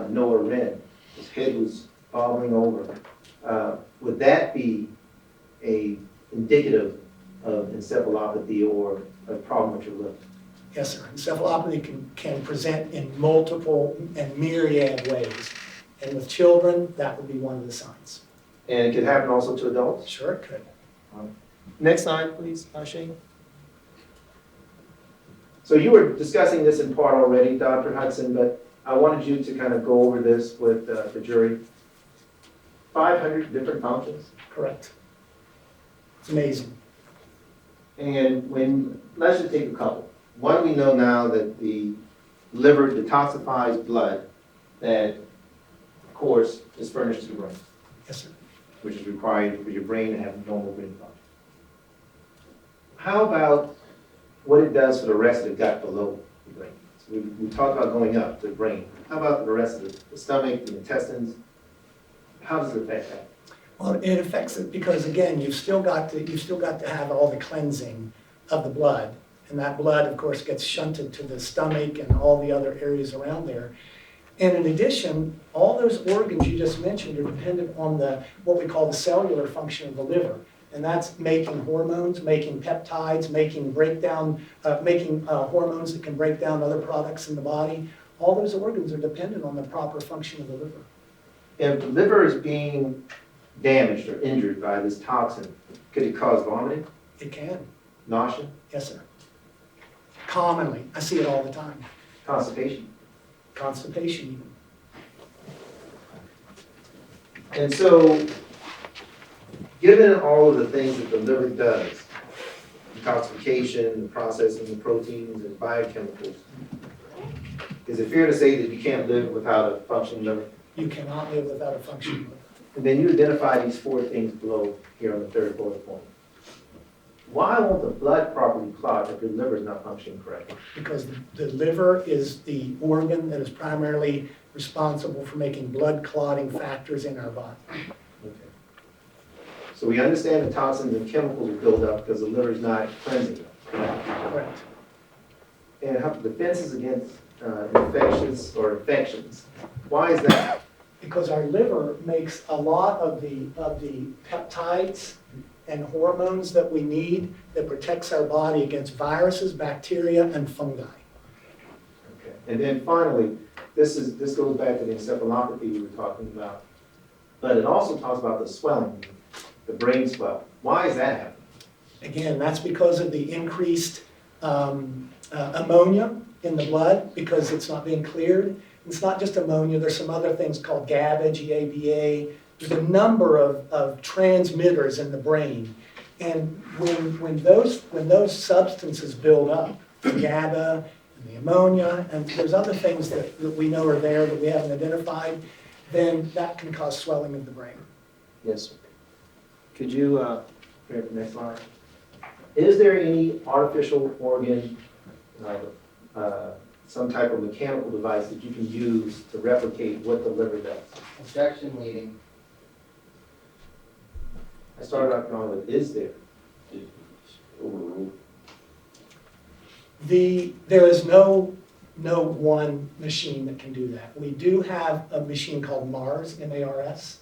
Noah Wren, his head was bobbling over. Would that be indicative of encephalopathy or a problem with your liver? Yes, sir. Encephalopathy can present in multiple and myriad ways. And with children, that would be one of the signs. And it could happen also to adults? Sure it could. Next slide, please, Shane. So you were discussing this in part already, Dr. Hutson, but I wanted you to kind of go over this with the jury. 500 different functions. Correct. It's amazing. And let's just take a couple. One, we know now that the liver detoxifies blood that, of course, is furnished to the brain, Yes, sir. which is required for your brain to have normal brain function. How about what it does for the rest of the gut below the brain? So we talked about going up to the brain. How about the rest of the stomach, the intestines? How does it affect that? Well, it affects it because, again, you've still got to have all the cleansing of the blood. And that blood, of course, gets shunted to the stomach and all the other areas around there. And in addition, all those organs you just mentioned are dependent on what we call the cellular function of the liver. And that's making hormones, making peptides, making hormones that can break down other products in the body. All those organs are dependent on the proper function of the liver. If the liver is being damaged or injured by this toxin, could it cause vomiting, It can. nausea, Yes, sir. Commonly. I see it all the time. constipation? Constipation even. And so, given all of the things that the liver does, detoxification, the processing the proteins and biochemicals, is it fair to say that you can't live without a functioning liver? You cannot live without a functioning liver. And then you identify these 4 things below here on the 3rd bullet point. Why won't the blood properly clot if your liver is not functioning correctly? Because the liver is the organ that is primarily responsible for making blood clotting factors in our body. Okay. So we understand the toxins and chemicals are built up because the liver is not cleansing them. Correct. And how the defenses against infections. Why is that? Because our liver makes a lot of the peptides and hormones that we need that protects our body against viruses, bacteria, and fungi. Okay. And then finally, this goes back to the encephalopathy we were talking about. But it also talks about the swelling, the brain swell. Why is that happening? Again, that's because of the increased ammonia in the blood because it's not being cleared. It's not just ammonia, there's some other things called GABA, GABA. There's a number of transmitters in the brain. And when those substances build up, the GABA and the ammonia, and there's other things that we know are there that we haven't identified, then that can cause swelling of the brain. Yes, sir. Could you, bring up the next slide? Is there any artificial organ, some type of mechanical device that you can use to replicate what the liver does? Objection leading. I started off going with, is there? Overruled. There is no one machine that can do that. We do have a machine called MARS, M-A-R-S,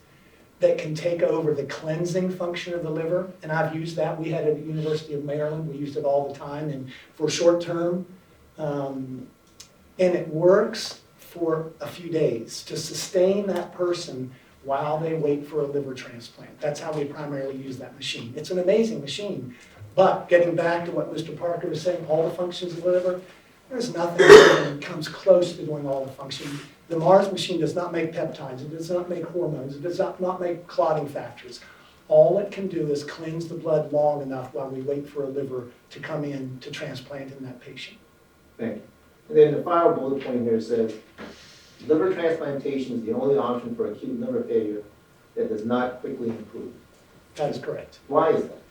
that can take over the cleansing function of the liver, and I've used that. We had it at the University of Maryland. We used it all the time, and for short term, and it works for a few days to sustain that person while they wait for a liver transplant. That's how we primarily use that machine. It's an amazing machine. But getting back to what Mr. Parker was saying, all the functions of the liver, there's nothing that comes close to doing all the functions. The MARS machine does not make peptides, it does not make hormones, it does not make clotting factors. All it can do is cleanse the blood long enough while we wait for a liver to come in to transplant in that patient. Thank you. And then the final bullet point here says, liver transplantation is the only option for acute liver failure that does not quickly improve. That is correct. Why is that?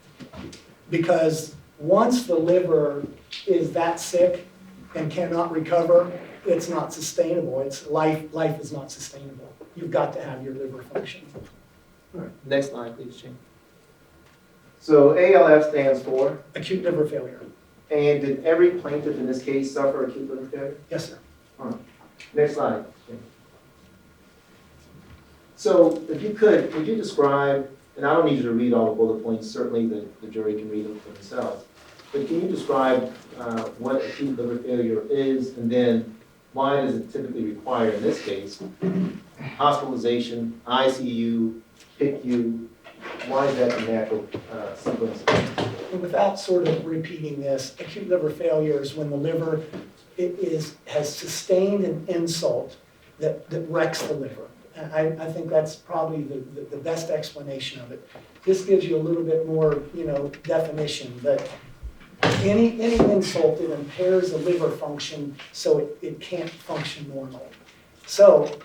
Because once the liver is that sick and cannot recover, it's not sustainable. It's life is not sustainable. You've got to have your liver function. All right. Next slide, please, Jane. So ALF stands for, Acute liver failure. and did every plaintiff in this case suffer acute liver failure? Yes, sir. All right. Next slide. Jane. So if you could you describe, and I don't need you to read all the bullet points, certainly the jury can read them for themselves, but can you describe what acute liver failure is, and then why does it typically require, in this case, hospitalization, ICU, PICU? Why is that the natural sequence? And without sort of repeating this, acute liver failure is when the liver has sustained an insult that wrecks the liver. And I think that's probably the best explanation of it. This gives you a little bit more, definition, but any insult that impairs the liver function so it can't function normally. So,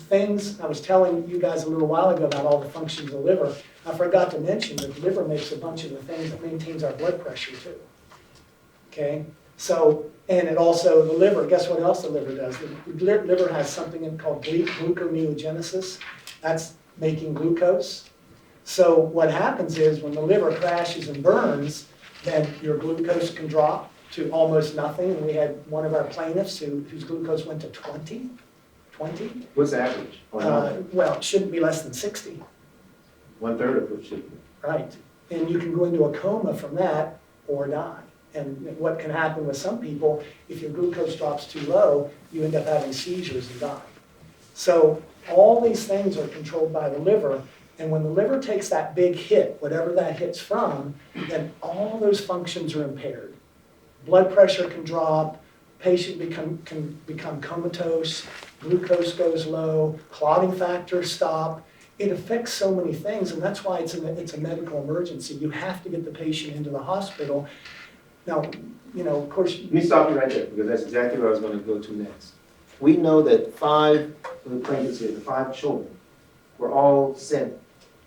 things, I was telling you guys a little while ago about all the functions of the liver. I forgot to mention that the liver makes a bunch of the things that maintains our blood pressure too. Okay? So, and it also, the liver, guess what else the liver does? The liver has something called gluconeogenesis. That's making glucose. So what happens is when the liver crashes and burns, then your glucose can drop to almost nothing. And we had one of our plaintiffs whose glucose went to 20. What's the average? Well, it shouldn't be less than 60. 1/3 of it should be. Right. And you can go into a coma from that or die. And what can happen with some people, if your glucose drops too low, you end up having seizures and die. So all these things are controlled by the liver. And when the liver takes that big hit, whatever that hit's from, then all those functions are impaired. Blood pressure can drop, patient can become comatose, glucose goes low, clotting factors stop. It affects so many things, and that's why it's a medical emergency. You have to get the patient into the hospital. Now, of course. Let me stop you right there, because that's exactly where I was going to go to next. We know that 5 of the plaintiffs here, the 5 children, were all sent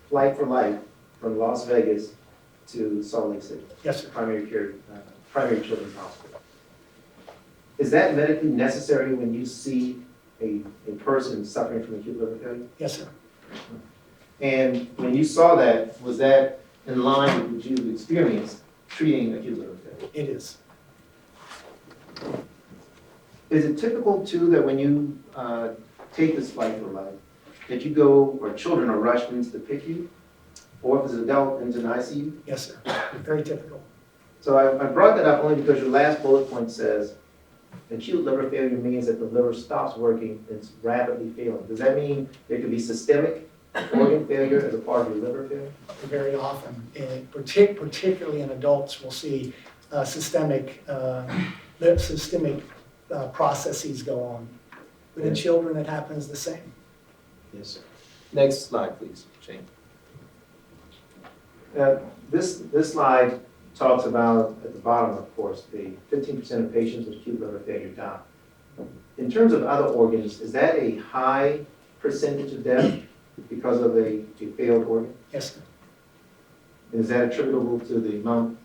flight for life from Las Vegas to Salt Lake City. Yes, sir. Primary Children's Hospital. Is that medically necessary when you see a person suffering from acute liver failure? Yes, sir. And when you saw that, was that in line with what you experienced treating acute liver failure? It is. Is it typical too that when you take this flight for life, that you go, or children are rushed into the PICU, or if it's an adult, into an ICU? Yes, sir. Very typical. So I brought that up only because your last bullet point says, Acute liver failure means that the liver stops working, it's rapidly failing. Does that mean there could be systemic organ failure as a part of your liver failure? Very often, particularly in adults, we'll see systemic processes go on. But in children, it happens the same. Yes, sir. Next slide, please, Shane. This slide talks about, at the bottom, of course, the 15% of patients with acute liver failure die. In terms of other organs, is that a high percentage of death because of a failed organ? Yes, sir. Is that attributable to the amount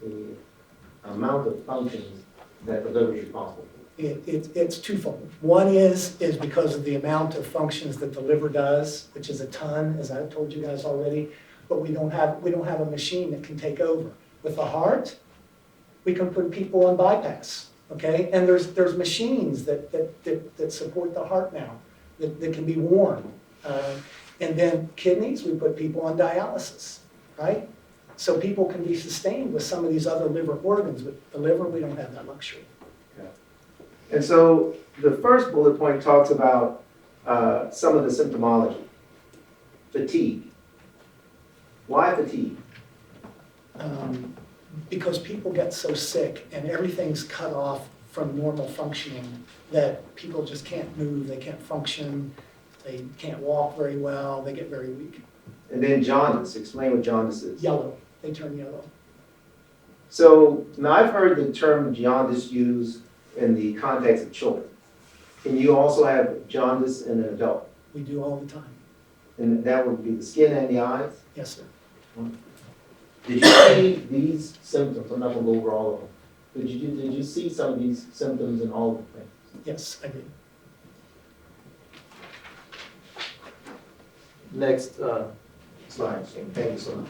of functions that the liver is responsible for? It's twofold. One is because of the amount of functions that the liver does, which is a ton, as I've told you guys already, but we don't have a machine that can take over. With the heart, we can put people on bypass, okay? And there's machines that support the heart now, that can be worn. And then kidneys, we put people on dialysis, right? So people can be sustained with some of these other liver organs, but the liver, we don't have that luxury. And so the first bullet point talks about some of the symptomology. Fatigue. Why fatigue? Because people get so sick and everything's cut off from normal functioning that people just can't move, they can't function, they can't walk very well, they get very weak. And then jaundice. Explain what jaundice is. Yellow, they turn yellow. So now I've heard the term jaundice used in the context of children. Can you also have jaundice in an adult? We do all the time. And that would be the skin and the eyes? Yes, sir. Did you see these symptoms? I'm not going to go over all of them. Did you see some of these symptoms in all of the things? Yes, I did. Next slide. Thank you so much.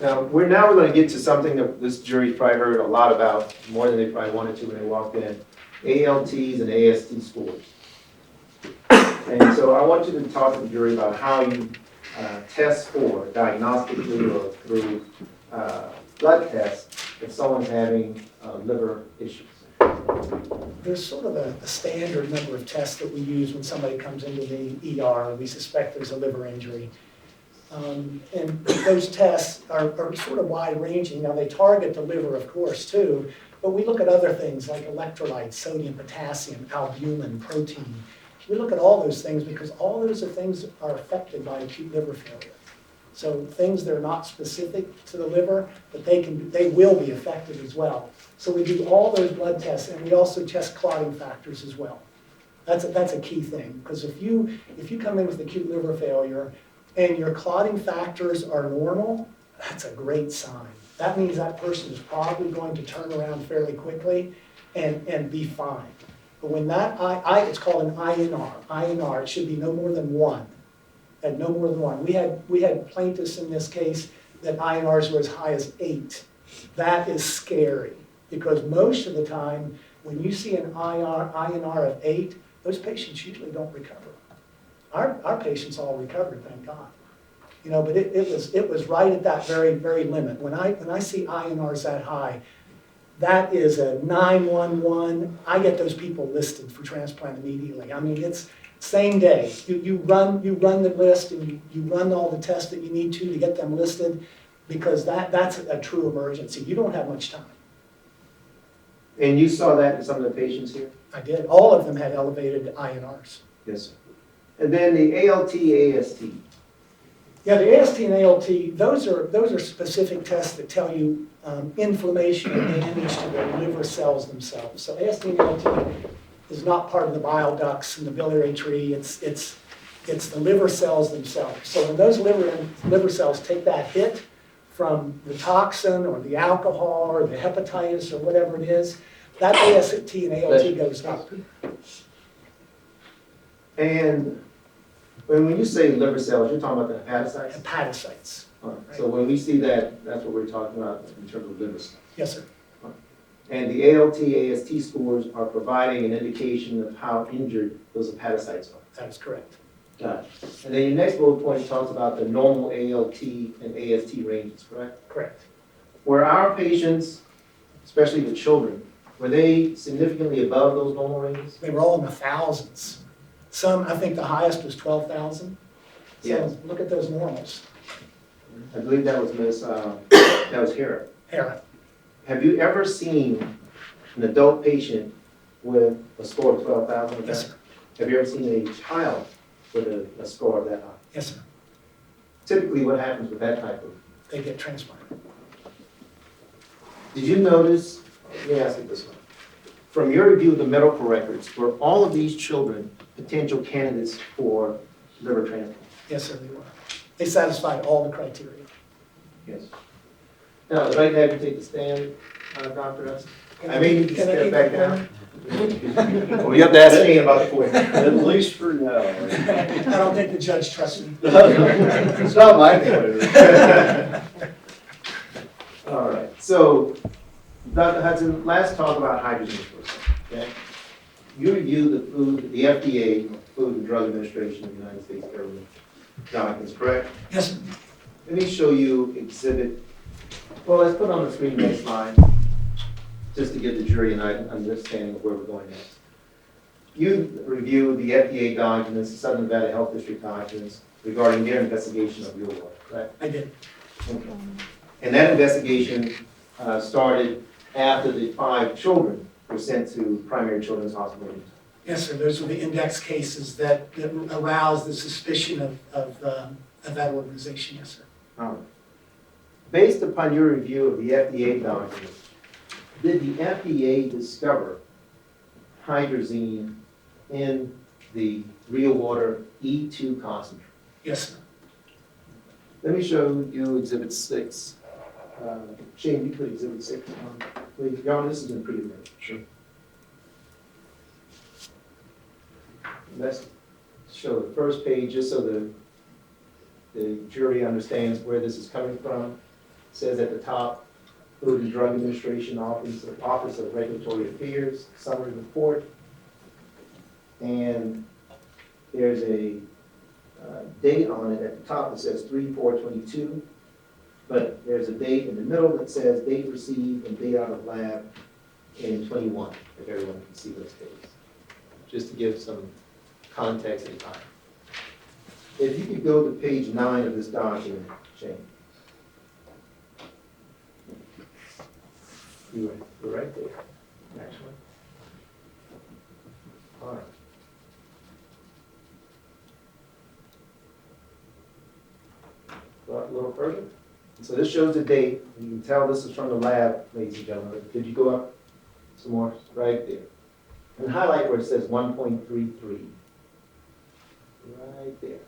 Now, we're going to get to something that this jury probably heard a lot about, more than they probably wanted to when they walked in, ALTs and AST scores. And so I want you to talk to the jury about how you test for, diagnostically or through blood tests, if someone's having liver issues. There's sort of a standard number of tests that we use when somebody comes into the ER and we suspect there's a liver injury. And those tests are sort of wide-ranging. Now, they target the liver, of course, too, but we look at other things like electrolytes, sodium, potassium, albumin, protein. We look at all those things because all those are things that are affected by acute liver failure. So things that are not specific to the liver, but they will be affected as well. So we do all those blood tests, and we also test clotting factors as well. That's a key thing, because if you come in with acute liver failure and your clotting factors are normal, that's a great sign. That means that person is probably going to turn around fairly quickly and be fine. But when that it's called an INR, it should be no more than 1. At no more than 1. We had plaintiffs in this case that INRs were as high as 8. That is scary, because most of the time when you see an INR of 8, those patients usually don't recover. Our patients all recovered, thank God. You know, but it was right at that very, very limit. When I see INRs that high, that is a 911. I get those people listed for transplant immediately. I mean, it's same day. You run the list and you run all the tests that you need to get them listed, because that's a true emergency. You don't have much time. And you saw that in some of the patients here? I did. All of them had elevated INRs. Yes, sir. And then the ALT, AST. Yeah, the AST and ALT, those are specific tests that tell you inflammation or damage to the liver cells themselves. So AST and ALT is not part of the bile ducts and the biliary tree. It's the liver cells themselves. So when those liver cells take that hit from the toxin or the alcohol or the hepatitis or whatever it is, that AST and ALT goes up. And when you say liver cells, you're talking about the hepatocytes? Hepatocytes. All right. So when we see that, that's what we're talking about in terms of liver cells. Yes, sir. And the ALT, AST scores are providing an indication of how injured those hepatocytes are. That is correct. Got it. And then your next bullet point talks about the normal ALT and AST ranges, correct? Correct. Where our patients, especially the children, Were they significantly above those normal ranges? They were all in the thousands. Some, I think the highest was 12,000. Yes. So look at those normals. I believe that was that was Hera. Here, Have you ever seen an adult patient with a score of 12,000? yes, sir. Have you ever seen a child with a score of that high? Yes, sir. Typically, what happens with that type of? They get transplanted. Did you notice, let me ask you this one. From your review of the medical records, were all of these children potential candidates for liver transplant? Yes, sir, they were. They satisfied all the criteria. Yes. Now, I'd like to have you take the stand, Dr. Hutson. Can I mean, you can can I step keep back it down. going? Well, you have to ask me about the point. At least for now. I don't think the judge trusts me. It's not my fault. All right, so, Dr. Hutson, let's talk about hydrogen for a second, okay? You reviewed the FDA, Food and Drug Administration of the United States government documents, correct? Yes, sir. Let me show you exhibit, well, let's put on the screen next slide, just to give the jury an understanding of where we're going next. You reviewed the FDA documents, the Southern Nevada Health District documents regarding their investigation of your water, correct? I did. Okay. And that investigation started after the 5 children were sent to primary children's hospital. Yes, sir. Those were the index cases that aroused the suspicion of that organization. Yes, sir. All right. Based upon your review of the FDA documents, did the FDA discover hydrazine in the real water E2 concentrate? Yes, sir. Let me show you exhibit 6. Shane, you put exhibit 6 on, please. Your Honor, this has been pre-arranged. Sure. Let's show the first page, just so the jury understands where this is coming from. It says at the top, Food and Drug Administration Office of Regulatory Affairs, summary report. And there's a date on it. At the top, it says 3/4/22. But there's a date in the middle that says date received and date out of lab in 21, if everyone can see those dates. Just to give some context and time. If you could go to page 9 of this document, Shane. You were right there, actually. All right. Go up a little further. So this shows the date. You can tell this is from the lab, ladies and gentlemen. Did you go up some more? Right there. And highlight where it says 1.33. Right there.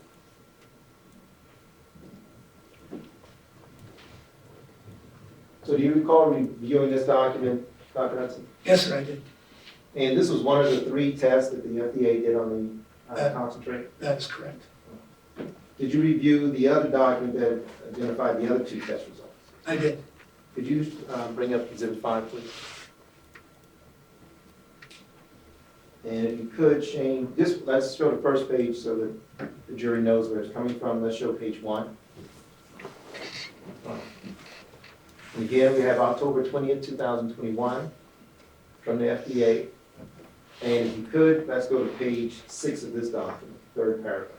So do you recall reviewing this document, Dr. Hutson? Yes, sir, I did. And this was one of the 3 tests that the FDA did on the concentrate? That is correct. Did you review the other document that identified the other 2 test results? I did. Could you bring up exhibit 5, please? And if you could, Shane, just let's show the first page so that the jury knows where it's coming from. Let's show page 1. And again, we have October 20th, 2021 from the FDA. And if you could, let's go to page 6 of this document, 3rd paragraph.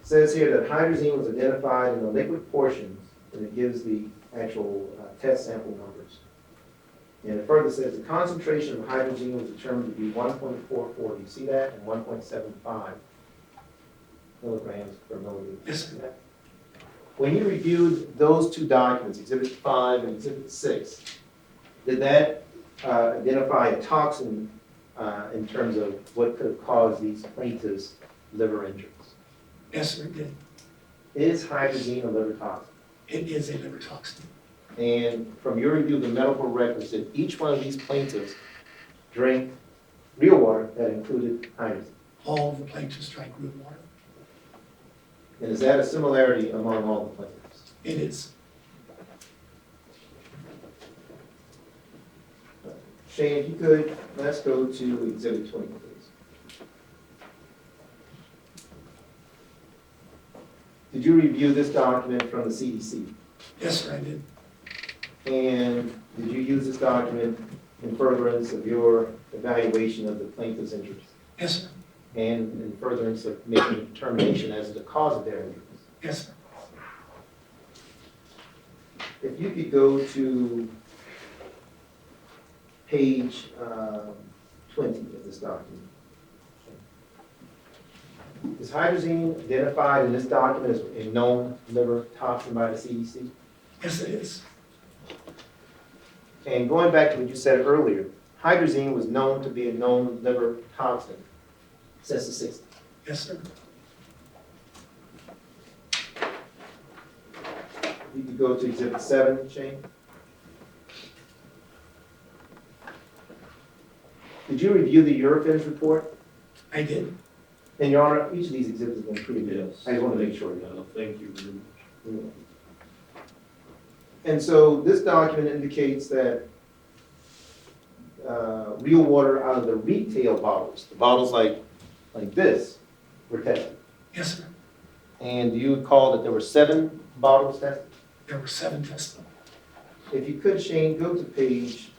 It says here that hydrazine was identified in the liquid portions, and it gives the actual test sample numbers. And it further says the concentration of hydrazine was determined to be 1.44. Do you see that? And 1.75 milligrams per milliliter. Yes, See that? When you reviewed those 2 documents, Exhibit 5 and Exhibit 6, did that identify a toxin in terms of what could have caused these plaintiffs' liver injuries? Yes, sir, it did. Is hydrazine a liver toxin? It is a liver toxin. And from your review of the medical records, did each one of these plaintiffs drink real water that included hydrazine? All of the plaintiffs drank real water. And is that a similarity among all the plaintiffs? It is. Shane, if you could, let's go to Exhibit 20, please. Did you review this document from the CDC? Yes, sir, I did. And did you use this document in furtherance of your evaluation of the plaintiff's interest? Yes, sir. And in furtherance of making a determination as to the cause of their injuries? Yes, sir. If you could go to page 20 of this document. Is hydrazine identified in this document as a known liver toxin by the CDC? Yes, it is. And going back to what you said earlier, hydrazine was known to be a known liver toxin since the 60s. Yes, sir. You could go to exhibit 7, Shane. Did you review the Eurofins report? I did. And Your Honor, each of these exhibits have been pretty good. Yes. I just want to make sure. Thank you very much. And so this document indicates that real water out of the retail bottles, the bottles like this, were tested. Yes, sir. And do you recall that there were 7 bottles tested? There were 7 tested. If you could, Shane, go to page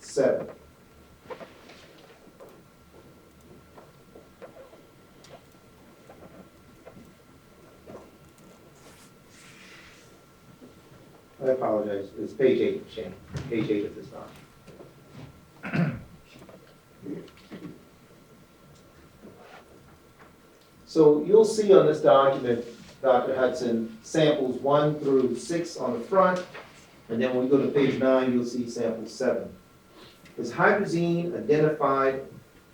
7. I apologize, it's page 8, Shane, page 8 of this document. So you'll see on this document, Dr. Hutson, samples 1 through 6 on the front, and then when we go to page 9, you'll see sample 7. Is hydrazine identified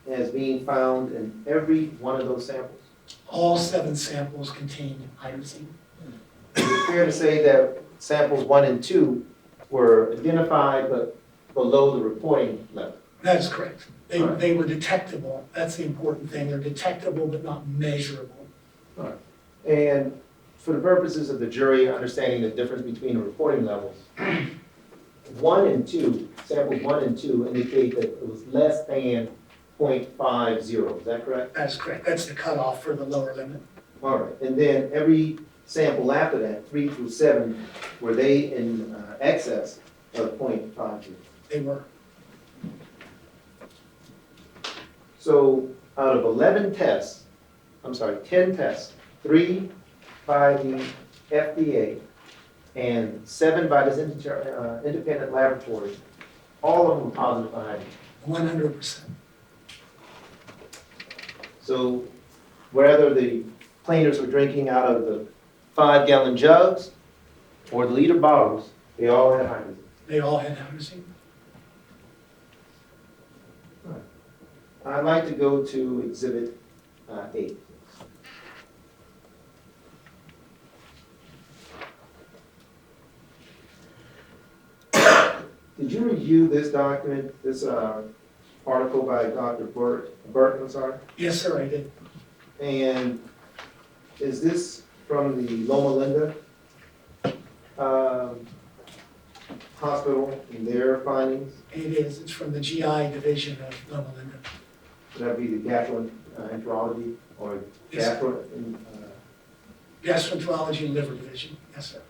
as being found in every one of those samples? All 7 samples contained hydrazine. Is it fair to say that samples 1 and 2 were identified but below the reporting level? That is correct. All right. They were detectable. That's the important thing. They're detectable but not measurable. And for the purposes of the jury understanding the difference between the reporting levels, 1 and 2, samples 1 and 2 indicate that it was less than 0.50, is that correct? That is correct. That's the cutoff for the lower limit. All right, and then every sample after that, 3 through 7, were they in excess of 0.50? They were. So out of 10 tests, 3 by the FDA and 7 by this independent laboratory, all of them were positive for hydrazine. 100%. So whether the plaintiffs were drinking out of the 5-gallon jugs or the liter bottles, they all had hydrazine. They all had hydrazine. I'd like to go to exhibit 8. Did you review this document, this article by Dr. Burton, I'm sorry? Yes, sir, I did. And is this from the Loma Linda hospital and their findings? It is. It's from the GI division of Loma Linda. Would that be the gastroenterology or Yes. gastro? Gastroenterology and liver division. Yes, sir.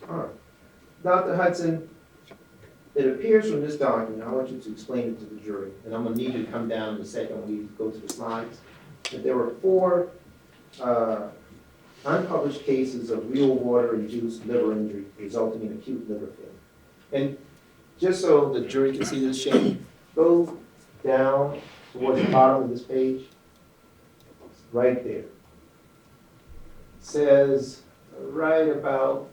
All right. Dr. Hutson, it appears from this document, I want you to explain it to the jury, and I'm gonna need you to come down in a second when we go to the slides, that there were 4 unpublished cases of real water-induced liver injury resulting in acute liver failure. And just so the jury can see this, Shane, go down towards the bottom of this page, right there. It says right about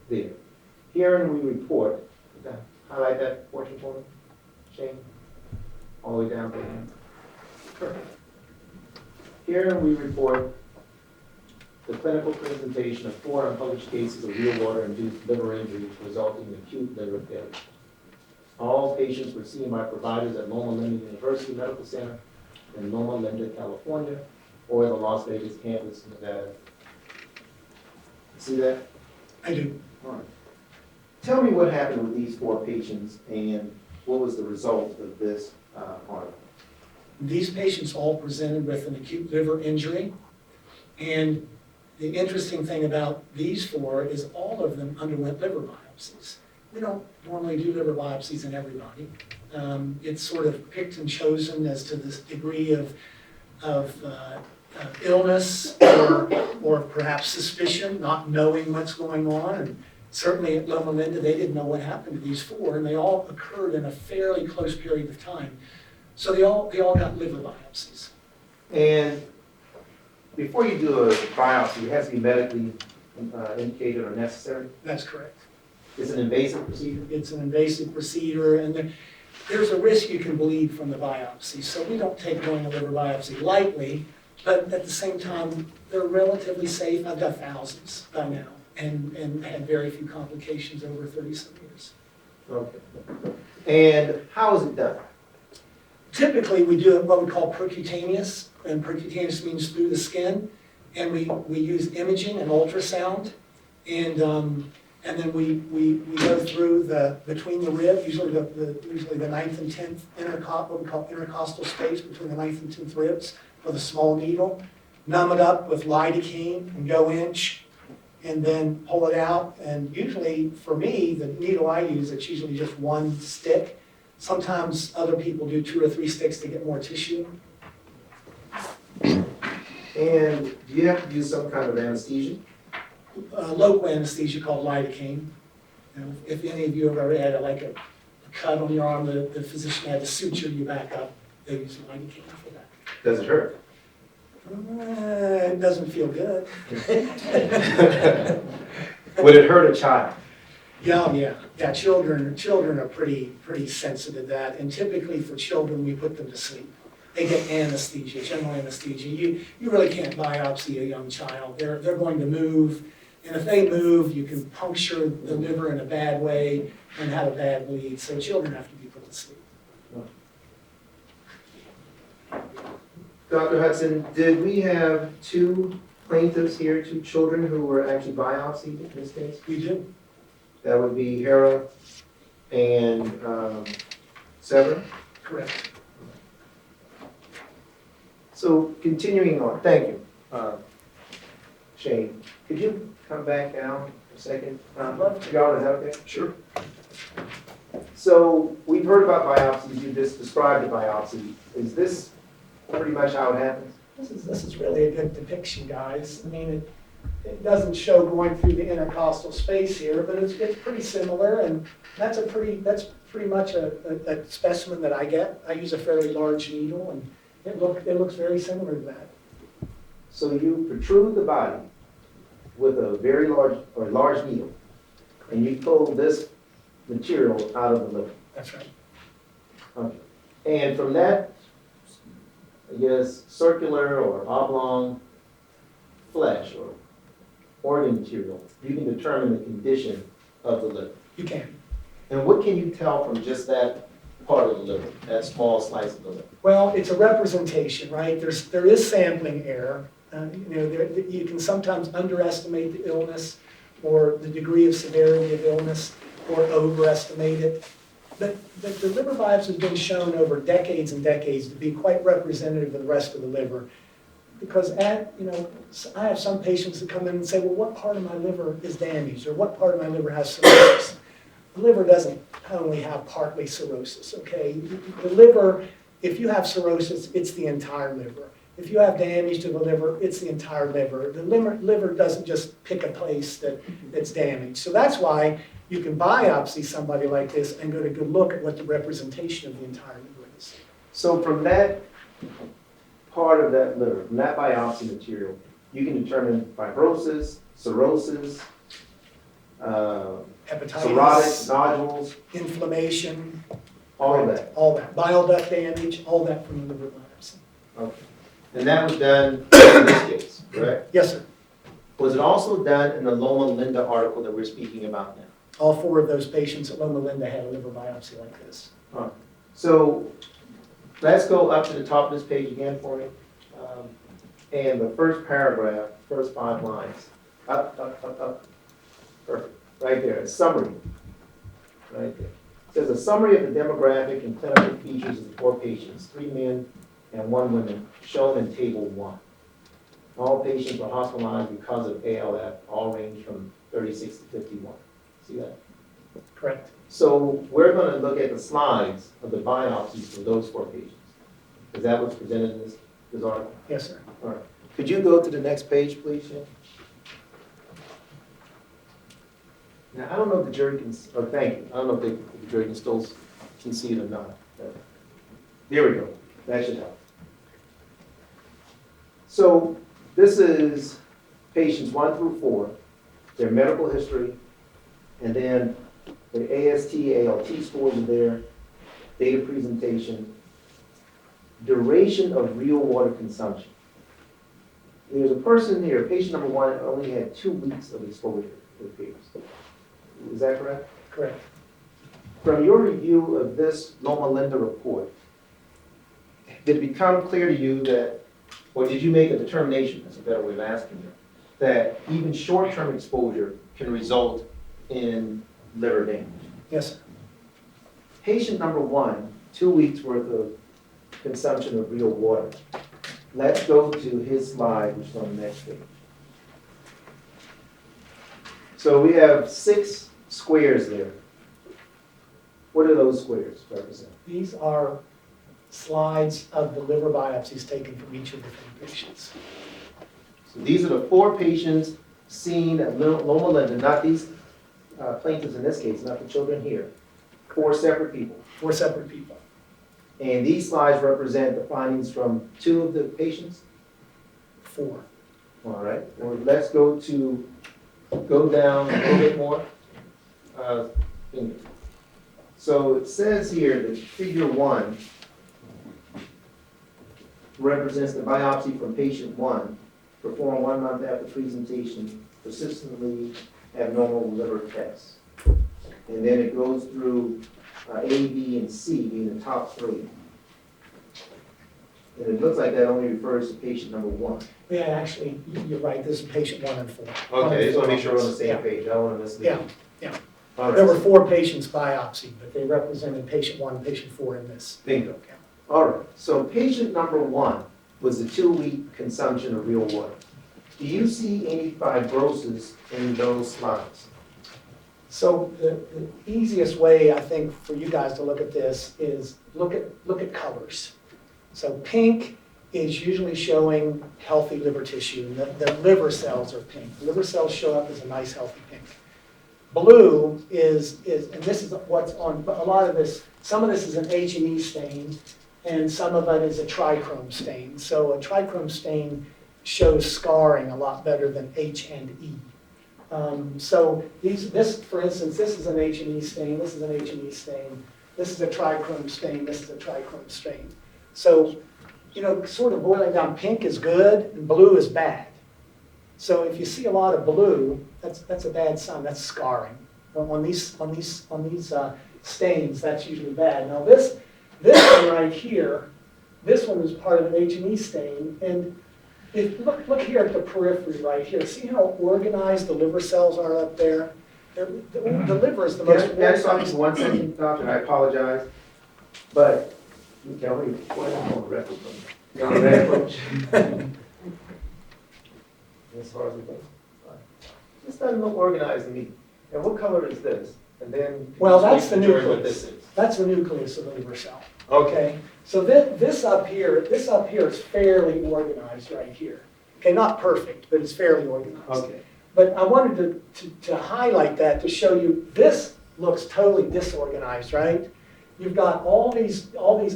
there. Herein we report, highlight that portion for me, Shane, all the way down there. Perfect. Herein we report the clinical presentation of 4 unpublished cases of real water-induced liver injury resulting in acute liver failure. All patients were seen by providers at Loma Linda University Medical Center in Loma Linda, California, or the Las Vegas campus, Nevada. See that? I do. All right. Tell me what happened with these 4 patients and what was the result of this article? These patients all presented with an acute liver injury, and The interesting thing about these 4 is all of them underwent liver biopsies. We don't normally do liver biopsies in everybody. It's sort of picked and chosen as to this degree of illness or perhaps suspicion, not knowing what's going on. And certainly at Loma Linda, they didn't know what happened to these 4, and they all occurred in a fairly close period of time. So they all got liver biopsies. And before you do a biopsy, it has to be medically indicated or necessary. That's correct. It's an invasive procedure. It's an invasive procedure, and there's a risk you can bleed from the biopsy. So we don't take doing a liver biopsy lightly, but at the same time, they're relatively safe. I've got thousands by now, and had very few complications over 30-some years. Okay. And how is it done? Typically, we do it what we call percutaneous, and percutaneous means through the skin, and we use imaging and ultrasound, and then we go through between the rib, usually the 9th and 10th what we call intercostal space between the 9th and 10th ribs with a small needle, numb it up with lidocaine and go in, and then pull it out. And usually for me, the needle I use, it's usually just 1 stick. Sometimes other people do 2 or 3 sticks to get more tissue. And do you have to use some kind of anesthesia? Local anesthesia called lidocaine. If any of you have ever had a cut on your arm, the physician had to suture you back up. They use lidocaine for that. Does it hurt? It doesn't feel good. Would it hurt a child? Yeah. Children are pretty sensitive to that, and typically for children, we put them to sleep. They get anesthesia, general anesthesia. You really can't biopsy a young child. They're going to move, and if they move, you can puncture the liver in a bad way and have a bad bleed. So children have to be put to sleep. Dr. Hutson, did we have 2 plaintiffs here, 2 children who were actually biopsied in this case? We do. That would be Hera and Severin? Correct. So continuing on, thank you. Shane, could you come back down a second? John, is that okay? Sure. So we've heard about biopsies, you just described the biopsy. Is this pretty much how it happens? This is really a good depiction, guys. I mean, it doesn't show going through the intercostal space here, but it's pretty similar, and that's pretty much a specimen that I get. I use a fairly large needle, and it looks very similar to that. So you protrude the body with a very large needle, and you pull this material out of the liver. That's right. Okay. And from that, I guess, circular or oblong flesh or organ material, you can determine the condition of the liver. You can. And what can you tell from just that part of the liver, that small slice of the liver? Well, it's a representation, right? There is sampling error. You can sometimes underestimate the illness or the degree of severity of illness or overestimate it. But the liver biopsy has been shown over decades and decades to be quite representative of the rest of the liver. Because I have some patients that come in and say, well, what part of my liver is damaged, or what part of my liver has cirrhosis? The liver doesn't only have partly cirrhosis, okay? The liver, if you have cirrhosis, it's the entire liver. If you have damage to the liver, it's the entire liver. The liver doesn't just pick a place that's damaged. So that's why you can biopsy somebody like this and get a good look at what the representation of the entire liver is. So from that part of that liver, from that biopsy material, you can determine fibrosis, cirrhosis, Hepatitis, cirrhotic nodules, inflammation, all of that. all that, bile duct damage, all that from the liver biopsy. Okay. And that was done in this case, correct? Yes, sir. Was it also done in the Loma Linda article that we're speaking about now? All 4 of those patients at Loma Linda had a liver biopsy like this. So let's go up to the top of this page again for me. And the first paragraph, first 5 lines. Up. Perfect. Right there, a summary. Right there. It says a summary of the demographic and clinical features of the 4 patients, 3 men and 1 woman, shown in table 1. All patients were hospitalized because of ALF, all range from 36 to 51. See that? Correct. So we're gonna look at the slides of the biopsies for those 4 patients. Is that what's presented in this article? Yes, sir. All right. Could you go to the next page, please, Shane? Now, I don't know if the jury can, oh, thank you. I don't know if the jury can still see it or not. There we go. That should help. So this is patients 1 through 4, their medical history, and then their AST, ALT scores are there, data presentation, duration of real water consumption. There's a person here, patient number 1, only had 2 weeks of exposure, it appears. Is that correct? Correct. From your review of this Loma Linda report, did it become clear to you that, or did you make a determination, that's a better way of asking you, that even short-term exposure can result in liver damage? Yes, sir. Patient number 1, 2 weeks worth of consumption of real water. Let's go to his slide, which is on the next page. So we have 6 squares there. What do those squares represent? These are slides of the liver biopsies taken from each of the 3 patients. So these are the 4 patients seen at Loma Linda, not these plaintiffs in this case, not the children here. 4 separate people. 4 separate people. And these slides represent the findings from 2 of the patients? 4. All right, well, let's go down a little bit more. So it says here that figure 1 represents the biopsy from patient 1, performed 1 month after presentation, persistently abnormal liver tests. And then it goes through A, B, and C being the top 3. And it looks like that only refers to patient number 1. Yeah, actually, you're right, this is patient 1 and 4. Okay, just want to make sure we're on the same page. I don't want to mislead you. Yeah. All There were right, 4 patients biopsied, but they represented patient 1 and patient 4 in this. bingo. All right, so patient number 1 was the 2-week consumption of real water. Do you see any fibrosis in those slides? So the easiest way, I think, for you guys to look at this is look at colors. So pink is usually showing healthy liver tissue. The liver cells are pink. Liver cells show up as a nice healthy pink. Blue is, and this is what's on a lot of this, some of this is an H&E stain, and some of it is a trichrome stain. So a trichrome stain shows scarring a lot better than H and E. So this, for instance, this is an H&E stain, this is an H&E stain, this is a trichrome stain, this is a trichrome stain. So, sort of boiling down, pink is good and blue is bad. So if you see a lot of blue, that's a bad sign, that's scarring. On these stains, that's usually bad. Now this one right here, this one is part of an H&E stain, and look here at the periphery right here. See how organized the liver cells are up there? The liver is the most Can I stop you organized. for 1 second, doctor? I apologize. But, you tell me, what is on the record from me? You on the record? As far as it goes. This doesn't look organized to me. And what color is this? And then. Well, explain that's to the jury What nucleus. this is. That's the nucleus of the liver cell. Okay. So this up here is fairly organized right here. Okay, not perfect, but it's fairly organized. Okay. But I wanted to highlight that to show you this looks totally disorganized, right? You've got all these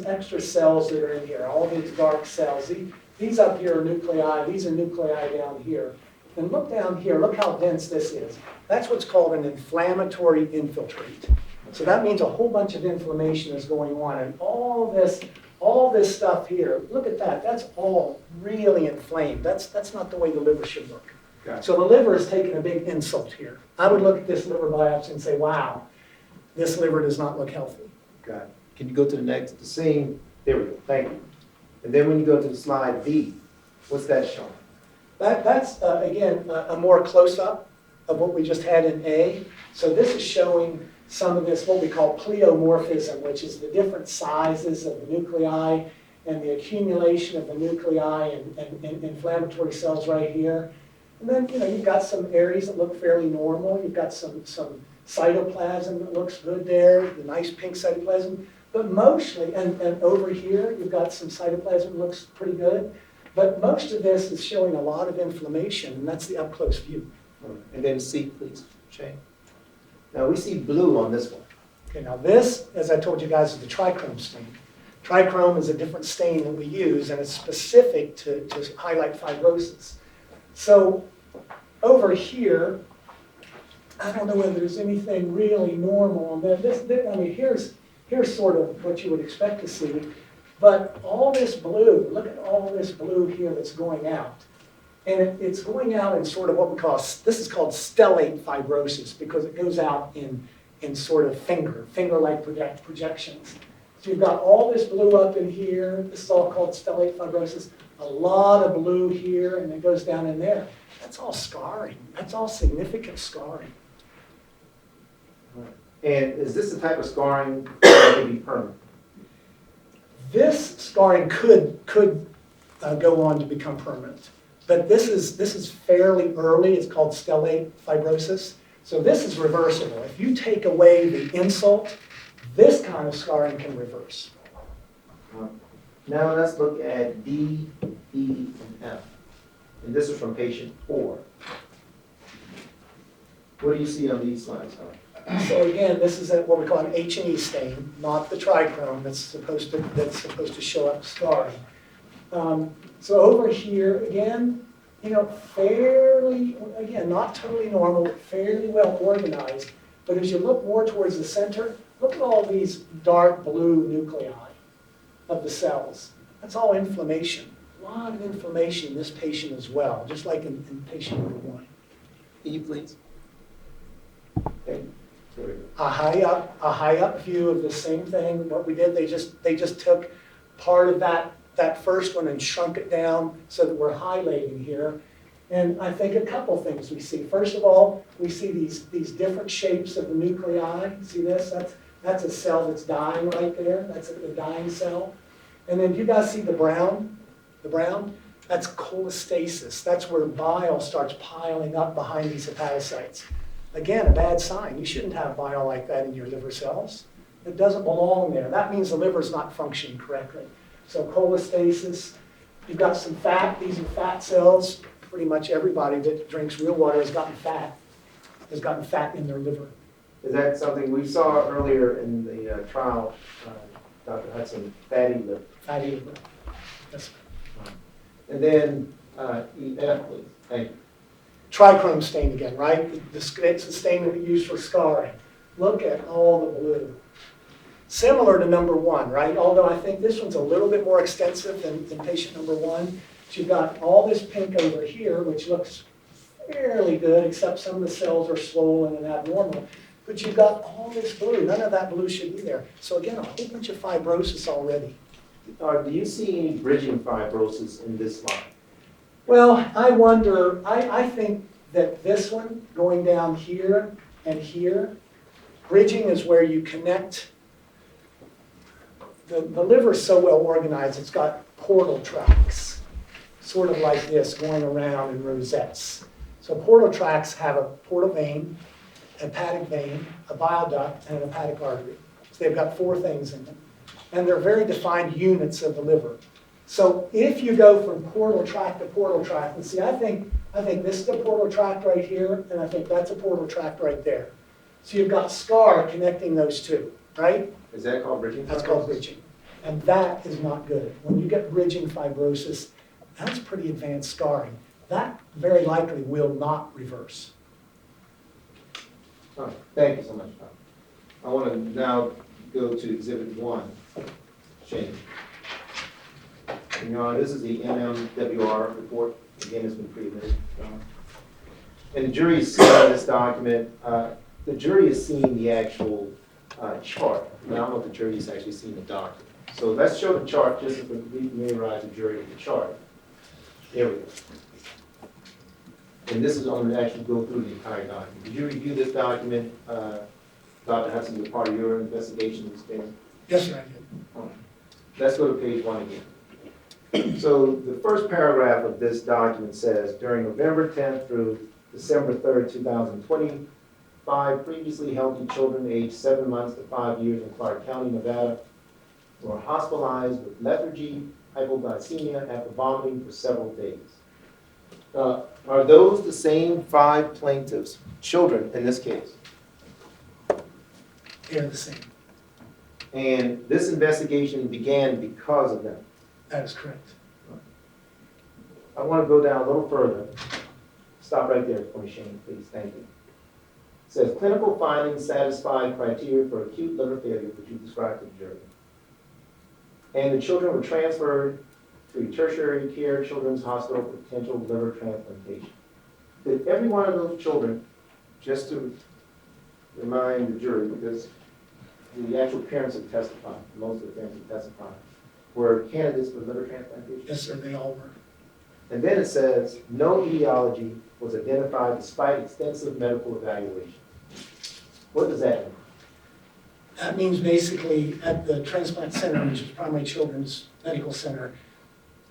extra cells that are in here, all these dark cells. These up here are nuclei, these are nuclei down here. And look down here, look how dense this is. That's what's called an inflammatory infiltrate. So that means a whole bunch of inflammation is going on, and all this stuff here, look at that, that's all really inflamed. That's not the way the liver should look. Got it. So the liver is taking a big insult here. I would look at this liver biopsy and say, wow, this liver does not look healthy. Got it. Can you go to the next, the same, there we go, thank you. And then when you go to the slide B, what's that showing? That's again, a more close-up of what we just had in A. So this is showing some of this, what we call pleomorphism, which is the different sizes of the nuclei and the accumulation of the nuclei and inflammatory cells right here. And then, you've got some areas that look fairly normal. You've got some cytoplasm that looks good there, the nice pink cytoplasm. But mostly, and over here, you've got some cytoplasm that looks pretty good. But most of this is showing a lot of inflammation, and that's the up-close view. And then C, please, Shane. Now, we see blue on this one. Okay, now this, as I told you guys, is the trichrome stain. Trichrome is a different stain that we use, and it's specific to highlight fibrosis. So over here, I don't know whether there's anything really normal on that. Here's sort of what you would expect to see. But all this blue, look at all this blue here that's going out. And it's going out in sort of what we call, this is called stellate fibrosis, because it goes out in sort of finger-like projections. So you've got all this blue up in here. This is all called stellate fibrosis. A lot of blue here, and it goes down in there. That's all scarring. That's all significant scarring. And is this the type of scarring that may be permanent? This scarring could go on to become permanent, but this is fairly early. It's called stellate fibrosis. So this is reversible. If you take away the insult, this kind of scarring can reverse. Now let's look at D, E, and F. And this is from patient 4. What do you see on these slides, Howard? So again, this is what we call an H&E stain, not the trichrome that's supposed to show up scarring. So over here, again, fairly, again, not totally normal, but fairly well organized. But as you look more towards the center, look at all these dark blue nuclei of the cells. That's all inflammation. A lot of inflammation in this patient as well, just like in patient number 1. E, please. Okay. A high up view of the same thing. What we did, they just took part of that first one and shrunk it down so that we're highlighting here. And I think a couple things we see. First of all, we see these different shapes of the nuclei. See this? That's a cell that's dying right there. That's a dying cell. And then you guys see the brown? The brown? That's cholestasis. That's where bile starts piling up behind these hepatocytes. Again, a bad sign. You shouldn't have bile like that in your liver cells. It doesn't belong there. That means the liver's not functioning correctly. So cholestasis, you've got some fat. These are fat cells. Pretty much everybody that drinks real water has gotten fat in their liver. Is that something we saw earlier in the trial, Dr. Hutson, fatty liver? Fatty liver. Yes. And then E, F, please. Thank you. Trichrome stain again, right? It's the stain that we use for scarring. Look at all the blue. Similar to number 1, right? Although I think this one's a little bit more extensive than patient number 1. But you've got all this pink over here, which looks fairly good, except some of the cells are swollen and abnormal. But you've got all this blue. None of that blue should be there. So again, a whole bunch of fibrosis already. Do you see any bridging fibrosis in this line? Well, I wonder, I think that this one going down here and here, bridging is where you connect. The liver's so well organized, it's got portal tracts, sort of like this, going around in rosettes. So portal tracts have a portal vein, a hepatic vein, a bile duct, and an hepatic artery. So they've got 4 things in them. And they're very defined units of the liver. So if you go from portal tract to portal tract, and see, I think this is a portal tract right here, and I think that's a portal tract right there. So you've got scar connecting those 2, right? Is that called bridging fibrosis? That's called bridging. And that is not good. When you get bridging fibrosis, that's pretty advanced scarring. That very likely will not reverse. All right. Thank you so much, Tom. I want to now go to Exhibit 1. Shane. And Your Honor, this is the MMWR report. Again, it's been pre-admitted. And the jury is seeing this document. The jury is seeing the actual chart. But I don't know if the jury is actually seeing the document. So let's show the chart just to familiarize the jury with the chart. There we go. And this is, I'm going to actually go through the entire document. Did you review this document, Dr. Hutson, as part of your investigation of this case? Yes, sir, I did. Let's go to page 1 again. So the first paragraph of this document says, during November 10th through December 3rd, 2025, previously healthy children aged 7 months to 5 years in Clark County, Nevada, were hospitalized with lethargy, hypoglycemia, after vomiting for several days. Are those the same 5 plaintiffs, children in this case? They're the same. And this investigation began because of them. That is correct. I want to go down a little further. Stop right there for me, Shane, please. Thank you. It says clinical findings satisfy criteria for acute liver failure, which you described to the jury. And the children were transferred to a tertiary care children's hospital for potential liver transplantation. Did every one of those children, just to remind the jury, because the actual parents have testified, most of the parents have testified, were candidates for liver transplantation? Yes, sir, they all were. And then it says, no etiology was identified despite extensive medical evaluation. What does that mean? That means basically at the transplant center, which is Primary Children's Medical Center,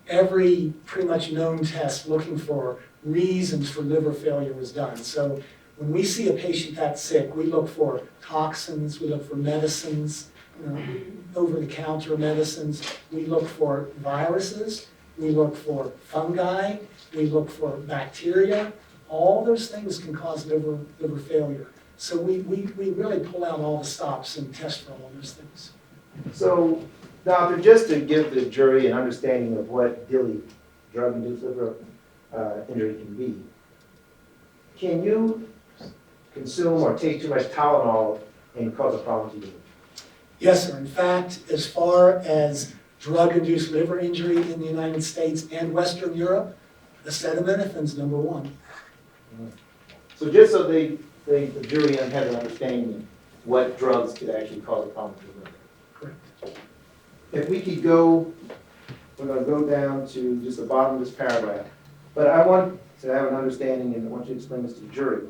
every pretty much known test looking for reasons for liver failure was done. So when we see a patient that's sick, we look for toxins, we look for medicines, over-the-counter medicines, we look for viruses, we look for fungi, we look for bacteria. All those things can cause liver failure. So we really pull out all the stops and test for all those things. So, doctor, just to give the jury an understanding of what DILI, drug-induced liver injury, can be, can you consume or take too much Tylenol and cause a problem to you? Yes, sir. In fact, as far as drug-induced liver injury in the United States and Western Europe, acetaminophen's number 1. So just so the jury has an understanding of what drugs could actually cause a problem to the liver. Correct. If we could go, we're going to go down to just the bottom of this paragraph. But I want to have an understanding, and I want you to explain this to the jury.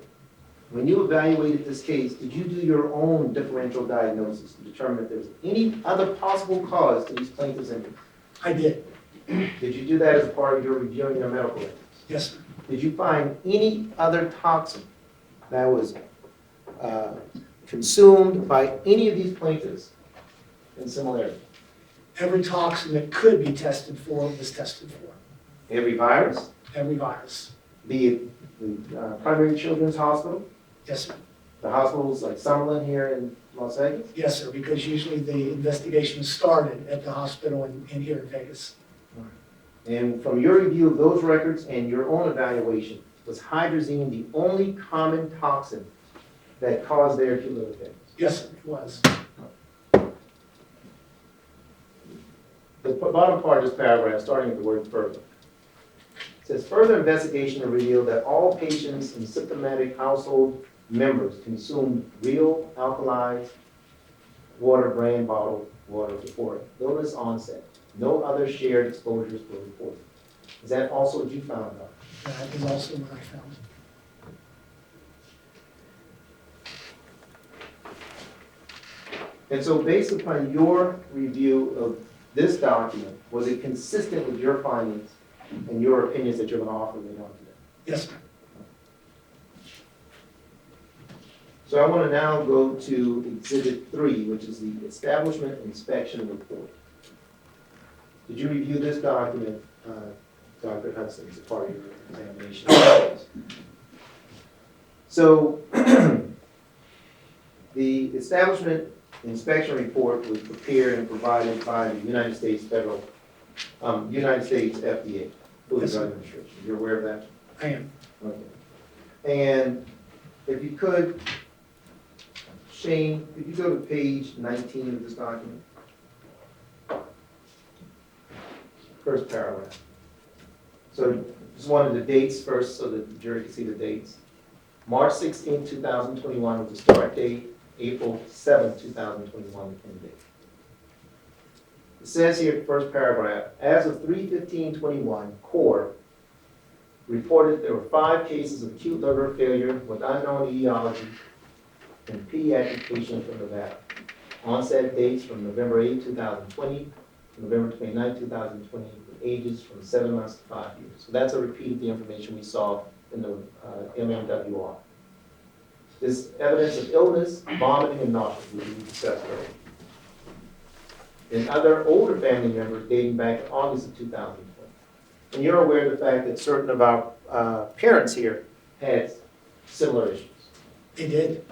When you evaluated this case, did you do your own differential diagnosis to determine if there was any other possible cause to these plaintiffs' injuries? I did. Did you do that as a part of your reviewing their medical records? Yes, sir. Did you find any other toxin that was consumed by any of these plaintiffs in similarity? Every toxin that could be tested for was tested for. Every virus, Every virus. be it the Primary Children's Hospital, Yes, sir. the hospitals like Summerlin here in Las Vegas? Yes, sir, because usually the investigation started at the hospital in here in Vegas. And from your review of those records and your own evaluation, was hydrazine the only common toxin that caused their acute liver failure? Yes, sir, it was. The bottom part of this paragraph, starting with the word further, says further investigation to reveal that all patients and symptomatic household members consumed real alkalized water, brand bottled water before illness onset. No other shared exposures were reported. Is that also what you found out? That is also what I found. And so based upon your review of this document, was it consistent with your findings and your opinions that you're going to offer later on today? Yes, sir. So I want to now go to Exhibit 3, which is the Establishment Inspection Report. Did you review this document, Dr. Hutson, as a part of your examination? So the Establishment Inspection Report was prepared and provided by the United States FDA, Food and Drug Administration. You're aware of that? I am. Okay. And if you could, Shane, could you go to page 19 of this document? First paragraph. So just wanted the dates first so that the jury can see the dates. March 16, 2021 was the start date. April 7, 2021 the end date. It says here, first paragraph, as of 3/15/21, CORE reported there were 5 cases of acute liver failure with unknown etiology in pediatric patients from Nevada. Onset dates from November 8, 2020 to November 29, 2020, with ages from 7 months to 5 years. So that's a repeat of the information we saw in the MMWR. This evidence of illness, vomiting, and nausea we discussed earlier. In other older family members dating back to August of 2020. And you're aware of the fact that certain of our parents here had similar issues. They did.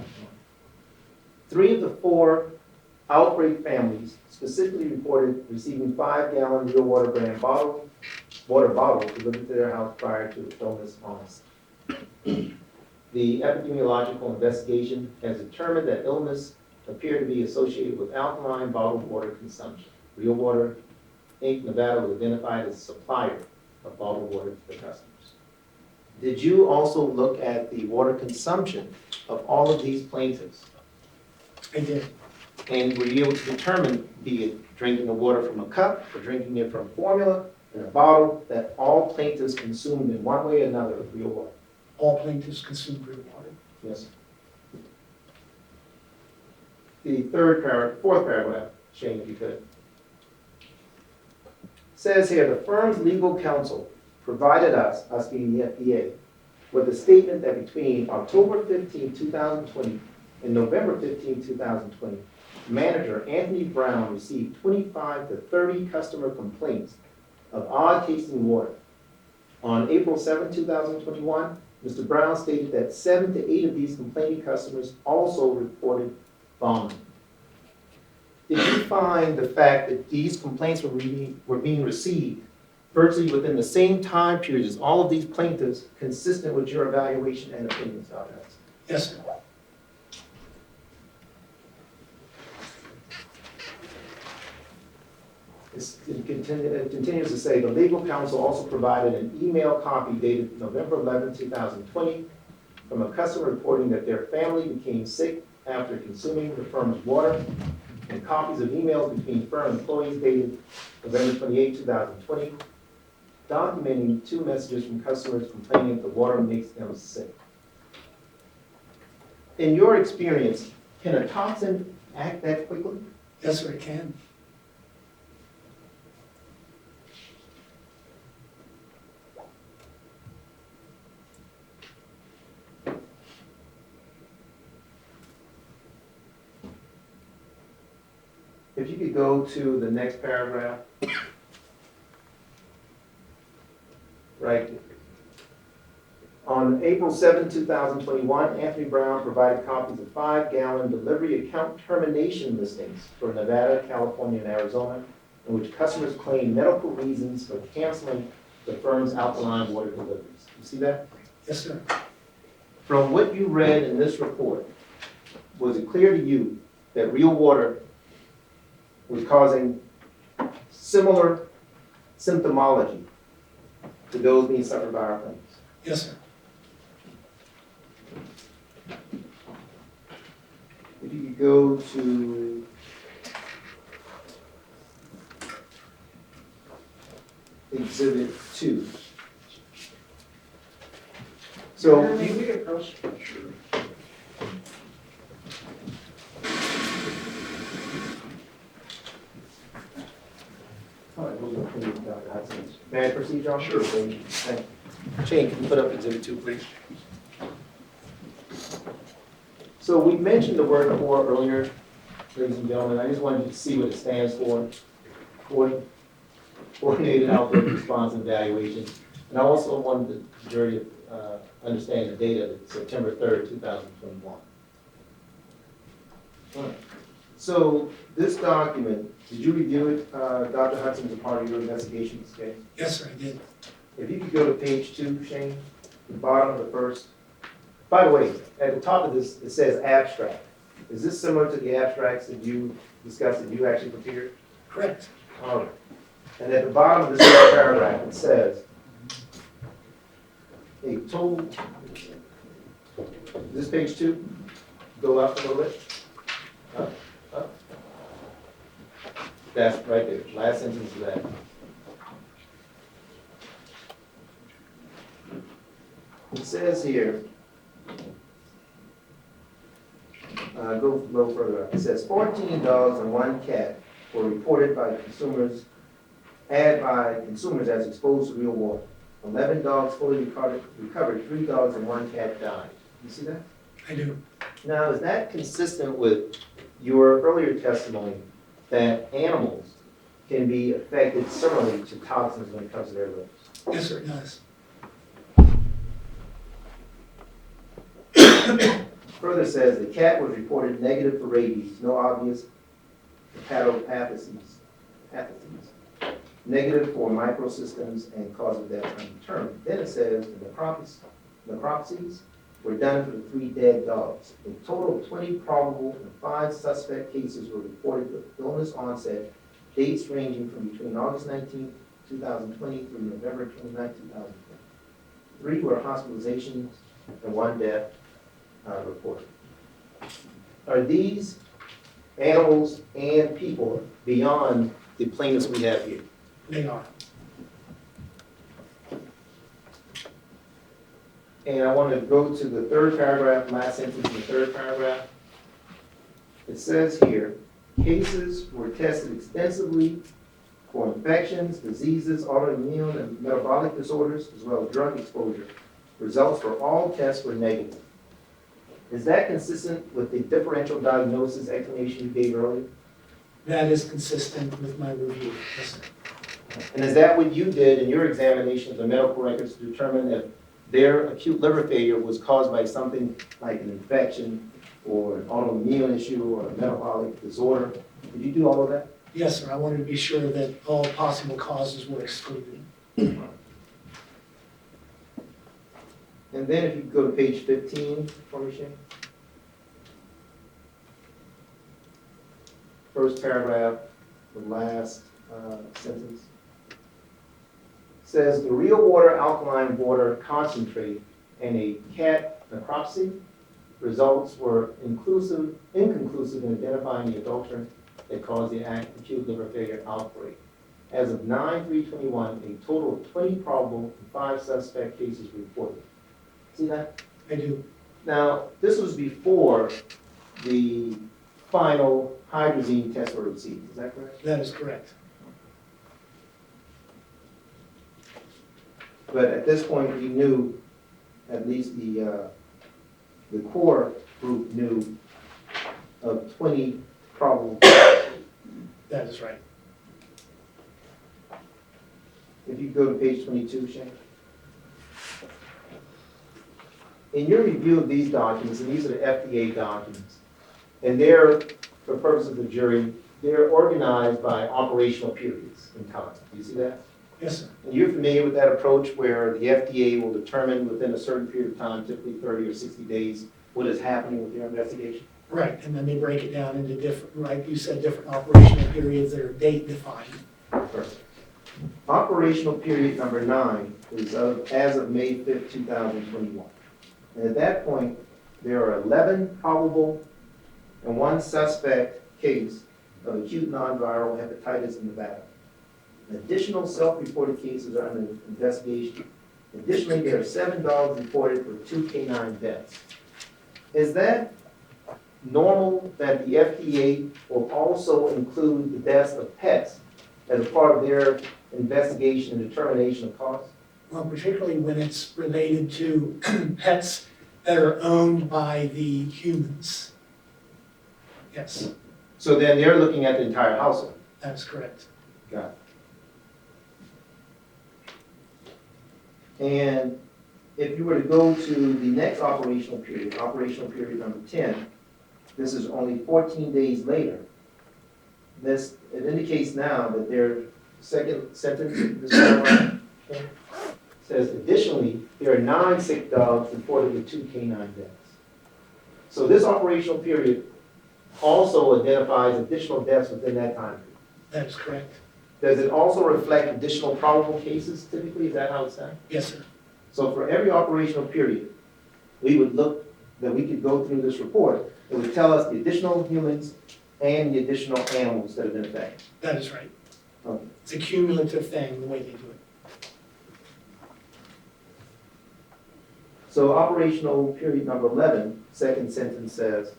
3 of the 4 outbreak families specifically reported receiving 5-gallon real water brand water bottles delivered to their house prior to illness onset. The epidemiological investigation has determined that illness appeared to be associated with alkaline bottled water consumption. Real Water Inc. Nevada was identified as a supplier of bottled water to the customers. Did you also look at the water consumption of all of these plaintiffs? I did. And were you able to determine, be it drinking the water from a cup or drinking it from formula in a bottle, that all plaintiffs consumed in one way or another of real water? All plaintiffs consumed real water. Yes. The fourth paragraph, Shane, if you could. Says here, the firm's legal counsel provided us being the FDA, with a statement that between October 15, 2020 and November 15, 2020, manager Anthony Brown received 25 to 30 customer complaints of odd tasting water. On April 7, 2021, Mr. Brown stated that 7 to 8 of these complaining customers also reported vomiting. Did you find the fact that these complaints were being received virtually within the same time period as all of these plaintiffs consistent with your evaluation and opinions, Dr. Hutson? Yes, sir. It continues to say, the legal counsel also provided an email copy dated November 11, 2020 from a customer reporting that their family became sick after consuming the firm's water, and copies of emails between firm employees dated November 28, 2020, documenting 2 messages from customers complaining that the water makes them sick. In your experience, can a toxin act that quickly? Yes, sir, it can. If you could go to the next paragraph. Right. On April 7, 2021, Anthony Brown provided copies of 5-gallon delivery account termination listings for Nevada, California, and Arizona, in which customers claimed medical reasons for canceling the firm's alkaline water deliveries. You see that? Yes, sir. From what you read in this report, was it clear to you that real water was causing similar symptomology to those being suffered by our plaintiffs? Yes, sir. If you could go to Exhibit 2. So, Can we approach? Sure. all right, we'll go through Dr. Hutson. May I proceed, John? Sure. Thank you. Shane, can you put up Exhibit 2, please? So we mentioned the word CORE earlier, ladies and gentlemen. I just wanted you to see what it stands for. Coordinated Outbreak Response and Evaluation. And I also wanted the jury to understand the date of it, September 3rd, 2021. All right. So this document, did you review it, Dr. Hutson, as a part of your investigation of this case? Yes, sir, I did. If you could go to page 2, Shane, the bottom of the first. By the way, at the top of this, it says abstract. Is this similar to the abstracts that you discussed that you actually prepared? Correct. All right. And at the bottom of this first paragraph, it says, a total, is this page 2? Go up a little bit. Up, up. That's right there, last sentence of that. It says here, go a little further up. It says 14 dogs and 1 cat were reported by consumers had by consumers as exposed to real water. 11 dogs fully recovered, 3 dogs and 1 cat died. You see that? I do. Now, is that consistent with your earlier testimony that animals can be affected similarly to toxins when it comes to their livers? Yes, sir, it does. Further says the cat was reported negative for rabies, no obvious hepatopathogens, negative for microsystems and cause of death undetermined. Then it says the necropsies were done for the 3 dead dogs. A total of 20 probable and 5 suspect cases were reported with illness onset, dates ranging from between August 19, 2020 through November 29, 2020. 3 were hospitalizations and 1 death reported. Are these animals and people beyond the plaintiffs we have here? They are. And I want to go to the 3rd paragraph, last sentence in the 3rd paragraph. It says here, cases were tested extensively for infections, diseases, autoimmune and metabolic disorders, as well as drug exposure. Results for all tests were negative. Is that consistent with the differential diagnosis explanation you gave earlier? That is consistent with my review. Yes, sir. And is that what you did in your examination of the medical records to determine if their acute liver failure was caused by something like an infection or an autoimmune issue or a metabolic disorder? Did you do all of that? Yes, sir. I wanted to be sure that all possible causes were excluded. And then if you go to page 15 for me, Shane. First paragraph, the last sentence. Says the real water alkaline water concentrate and a cat necropsy results were inconclusive in identifying the adulterant that caused the acute liver failure outbreak. As of 9/3/21, a total of 20 probable and 5 suspect cases reported. See that? I do. Now, this was before the final hydrazine test were received, is that correct? That is correct. But at this point, you knew, at least the core group knew of 20 probable. That is right. If you go to page 22, Shane. In your review of these documents, and these are the FDA documents, and they're, for purposes of the jury, they're organized by operational periods in time. Do you see that? Yes, sir. And you're familiar with that approach where the FDA will determine within a certain period of time, typically 30 or 60 days, what is happening with your investigation? Right, and then they break it down into different, like you said, different operational periods that are date defined. Perfect. Operational period number 9 is as of May 5th, 2021. And at that point, there are 11 probable and 1 suspect case of acute non-viral hepatitis in Nevada. Additional self-reported cases are under investigation. Additionally, there are 7 dogs reported for 2 canine deaths. Is that normal that the FDA will also include the deaths of pets as a part of their investigation and determination of cause? Well, particularly when it's related to pets that are owned by the humans. Yes, So then they're looking at the entire household. that's correct. Got it. And if you were to go to the next operational period number 10, this is only 14 days later. It indicates now that their second sentence in this paragraph says, additionally, there are 9 sick dogs reported with 2 canine deaths. So this operational period also identifies additional deaths within that time period. That is correct. Does it also reflect additional probable cases typically? Is that how it's done? Yes, sir. So for every operational period, we would look, that we could go through this report, it would tell us the additional humans and the additional animals that have been affected. That is right. Okay. It's a cumulative thing, the way they do it. So operational period number 11, second sentence says,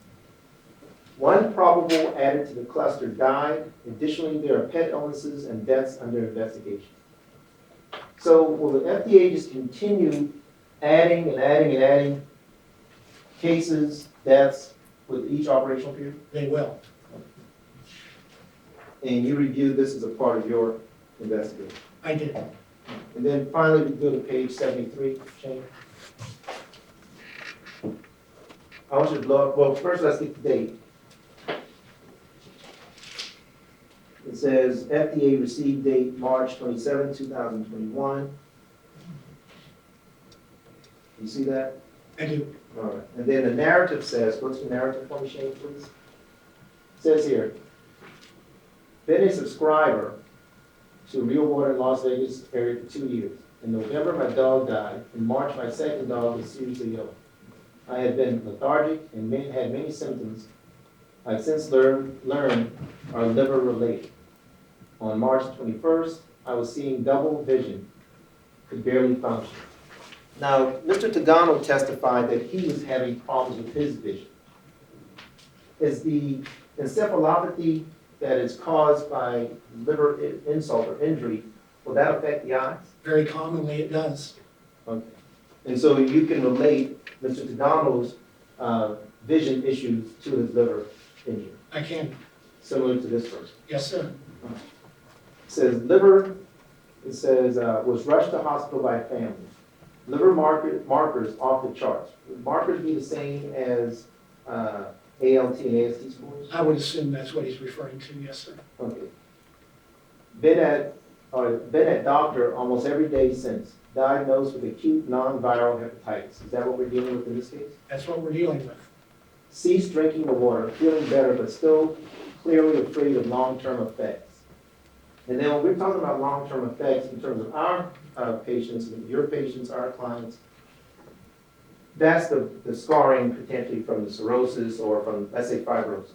One probable added to the cluster died. Additionally, there are pet illnesses and deaths under investigation. So will the FDA just continue adding and adding and adding cases, deaths with each operational period? They will. And you reviewed this as a part of your investigation? I did. And then finally, we go to page 73, Shane. I want you to blow up, well, first let's get the date. It says FDA received date March 27, 2021. You see that? I do. All right. And then the narrative says, go to the narrative for me, Shane, please. It says here, been a subscriber to Real Water in Las Vegas area for 2 years. In November, my dog died. In March, my second dog was seriously ill. I had been lethargic and had many symptoms I've since learned are liver related. On March 21st, I was seeing double vision, could barely function. Now, Mr. Tagano testified that he was having problems with his vision. Is the encephalopathy that is caused by liver insult or injury, will that affect the eyes? Very commonly it does. Okay. And so you can relate Mr. Tagano's vision issues to his liver injury, I can. similar to this person. Yes, sir. It says liver, was rushed to hospital by family. Liver markers off the charts. Would markers be the same as ALT and AST scores? I would assume that's what he's referring to, yes, sir. Okay. Been at doctor almost every day since. Diagnosed with acute non-viral hepatitis. Is that what we're dealing with in this case? That's what we're dealing with. Ceased drinking the water, feeling better, but still clearly afraid of long-term effects. And then when we're talking about long-term effects in terms of our patients, your patients, our clients, that's the scarring potentially from the cirrhosis or from, let's say, fibrosis.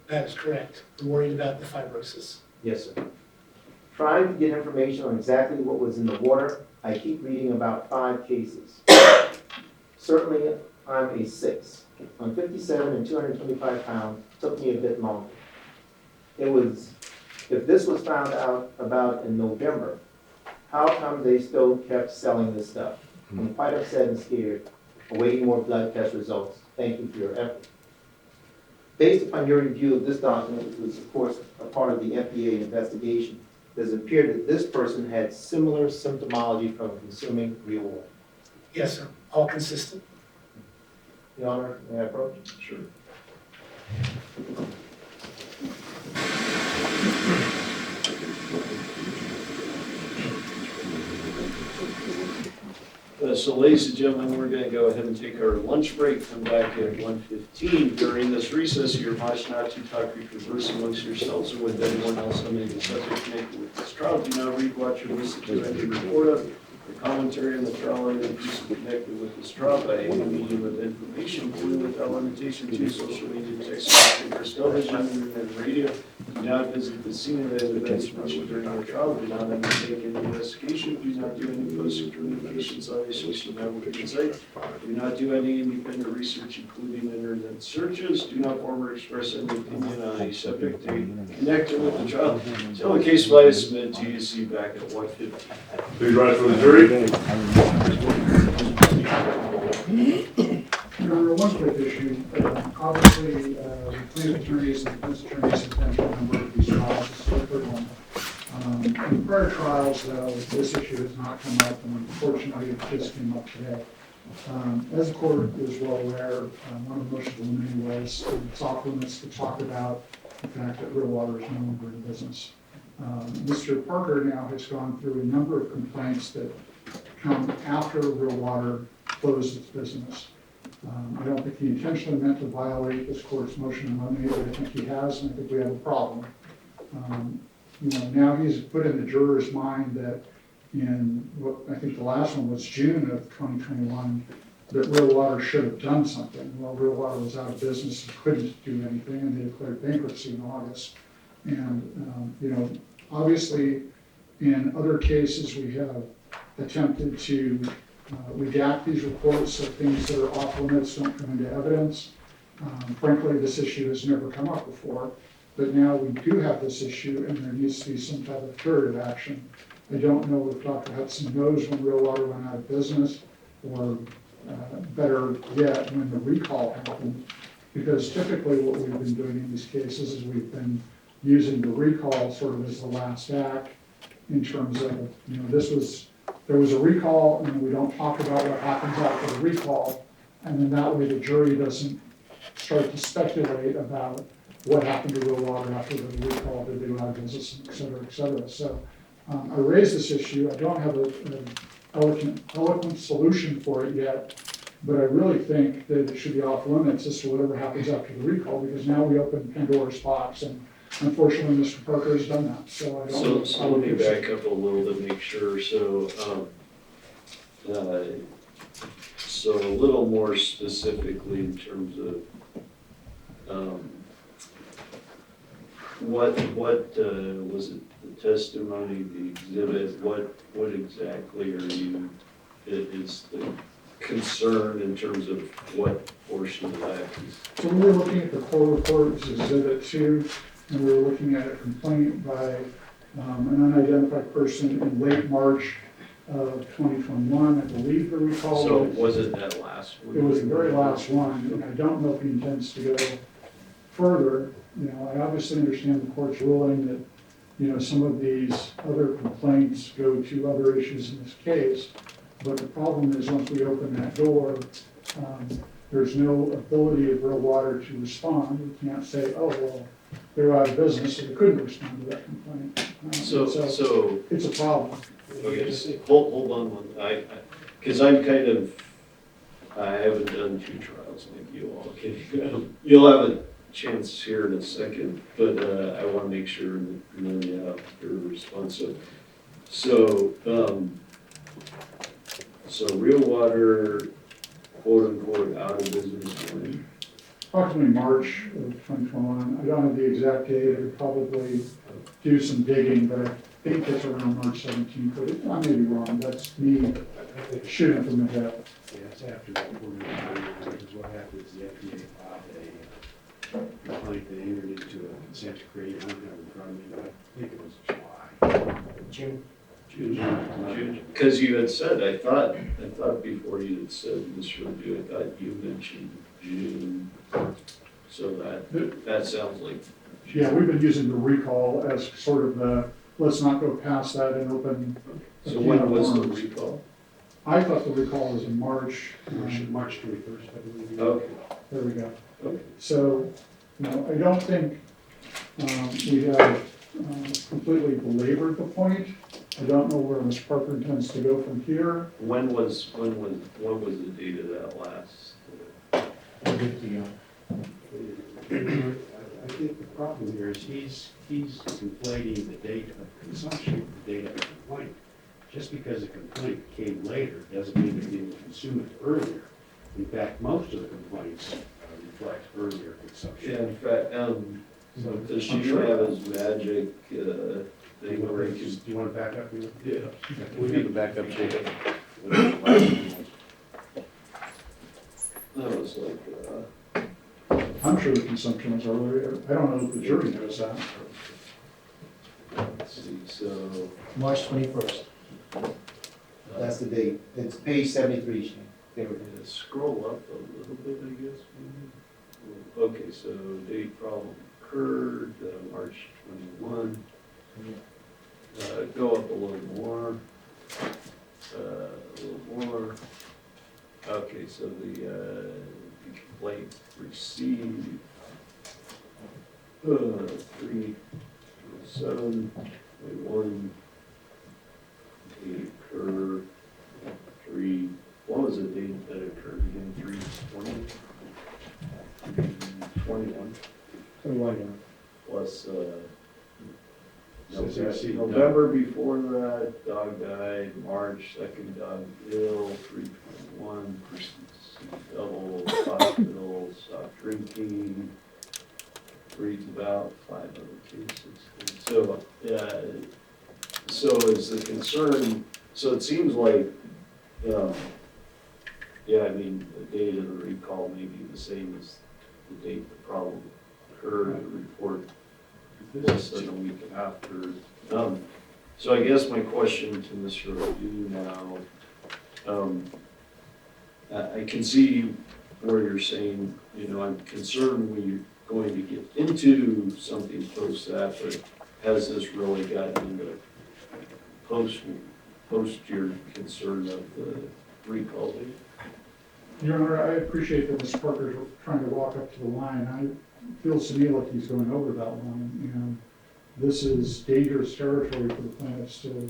That is correct. We're worried about the fibrosis. Yes, sir. Trying to get information on exactly what was in the water, I keep reading about 5 cases. Certainly, I'm a 6. I'm 57 and 225 pounds, took me a bit longer. If this was found out about in November, how come they still kept selling this stuff? I'm quite upset and scared, awaiting more blood test results. Thank you for your effort. Based upon your review of this document, which was of course a part of the FDA investigation, does it appear that this person had similar symptomology from consuming real water? Yes, sir. All consistent. Your Honor, may I approach? Sure. So ladies and gentlemen, we're going to go ahead and take our lunch break, come back at 1:15. During this recess, you're advised not to talk or converse amongst yourselves or with anyone else on any subject connected with this trial. Do not read, watch, or listen to any report of the commentary on the trial or any piece connected with this trial by any medium of information, including without limitation to social media, text messaging, television, internet, and radio. Do not visit the scene of the events mentioned during the trial. Do not undertake any investigation. Do not do any posting communications on a social networking site. Do not do any independent research, including internet searches. Do not form or express any opinion on a subject connected with the trial. Until the case file is submitted to you, see you back at 1:15. Please rise for the jury. Your one quick issue, obviously, plaintiff attorneys and defense attorneys have been through a number of these trials, this is the third one. In prior trials, this issue has not come up, and unfortunately, it just came up today. As the court is well aware, one of the motions eliminated was it's off limits to talk about the fact that real water is no longer in business. Mr. Parker now has gone through a number of complaints that come after real water closed its business. I don't think he intentionally meant to violate this court's motion to eliminate, but I think he has, and I think we have a problem. Now he's put in the juror's mind that in what I think the last one was June of 2021, that real water should have done something. Well, real water was out of business and couldn't do anything, and they declared bankruptcy in August. And, obviously, in other cases, we have attempted to redact these reports so things that are off limits don't come into evidence. Frankly, this issue has never come up before, but now we do have this issue and there needs to be some type of curative action. I don't know if Dr. Hutson knows when Real Water went out of business, or better yet, when the recall happened. Because typically what we've been doing in these cases is we've been using the recall sort of as the last act in terms of, there was a recall and we don't talk about what happens after the recall. And then that way the jury doesn't start to speculate about what happened to Real Water after the recall, did they go out of business, et cetera, et cetera. So I raised this issue. I don't have an eloquent solution for it yet, but I really think that it should be off limits as to whatever happens after the recall, because now we open Pandora's box, and unfortunately, Mr. Parker has done that, so I don't know. So let me back up a little to make sure, so a little more specifically in terms of, what was it, the testimony, the exhibit, what exactly is the concern in terms of what portion of that is? So we were looking at the court reports, Exhibit 2, and we were looking at a complaint by an unidentified person in late March of 2021. I believe the recall So was. was it that last one? It was the very last one, and I don't know if he intends to go further. I obviously understand the court's ruling that, some of these other complaints go to other issues in this case. But the problem is, once we open that door, there's no ability of Real Water to respond. We can't say, oh, well, they're out of business, so they couldn't respond to that complaint. So It's a problem. okay, so hold on one, because I'm kind of, I haven't done 2 trials like you all, okay? You'll have a chance here in a second, but I want to make sure that you have your response. So Real Water, quote unquote, out of business when? Approximately March of 2021. I don't have the exact date. I would probably do some digging, but I think it's around March 17th. But I may be wrong. That's me shooting from the hip. Yeah, it's after that, because what happened is the FDA filed a complaint, they entered into a consent decree, I don't have it in front of me, but I think it was July. June. June, because you had said, I thought before you had said Mr. Odou, I thought you mentioned June. So that sounds like. Yeah, we've been using the recall as sort of the, let's not go past that and open. a So can when of was the worms. recall? I thought the recall was in March. March 21st, I believe. Okay, There we go. okay. So, I don't think we have completely belabored the point. I don't know where Mr. Parker intends to go from here. When was the date of that last? I think the problem here is he's conflating the date of consumption with the date of the complaint. Just because a complaint came later doesn't mean they didn't consume it earlier. In fact, most of the complaints reflect earlier consumption. Yeah, in fact, so does she have his magic thing where he Do you want to back up? Yeah. We need to back up, Jacob. That was like, I'm sure the consumption was earlier. I don't know if the jury knows that. let's see, so, March 21st. That's the date. It's page 73, Shane. There it yeah, is. scroll up a little bit, I guess, maybe. Okay, so date problem occurred, March 21. Go up a little more. A little more. Okay, so the complaint received 3/7/21. Date occurred 3. What was the date that occurred again? 3/20? 21 plus November before that, dog died, March 2nd, dog ill, 3/21, person double, hospital, stopped drinking, reads about 5 other cases. So, so is the concern, so it seems like, yeah, I mean, the date of the recall may be the same as the date the problem occurred, the report less than a week after. So I guess my question to Mr. Odou now, I can see where you're saying, you know, I'm concerned when you're going to get into something post that, but has this really gotten into post your concern of the recall date? Your Honor, I appreciate that Mr. Parker is trying to walk up to the line. I feels to me like he's going over that line, and this is dangerous territory for the plaintiffs to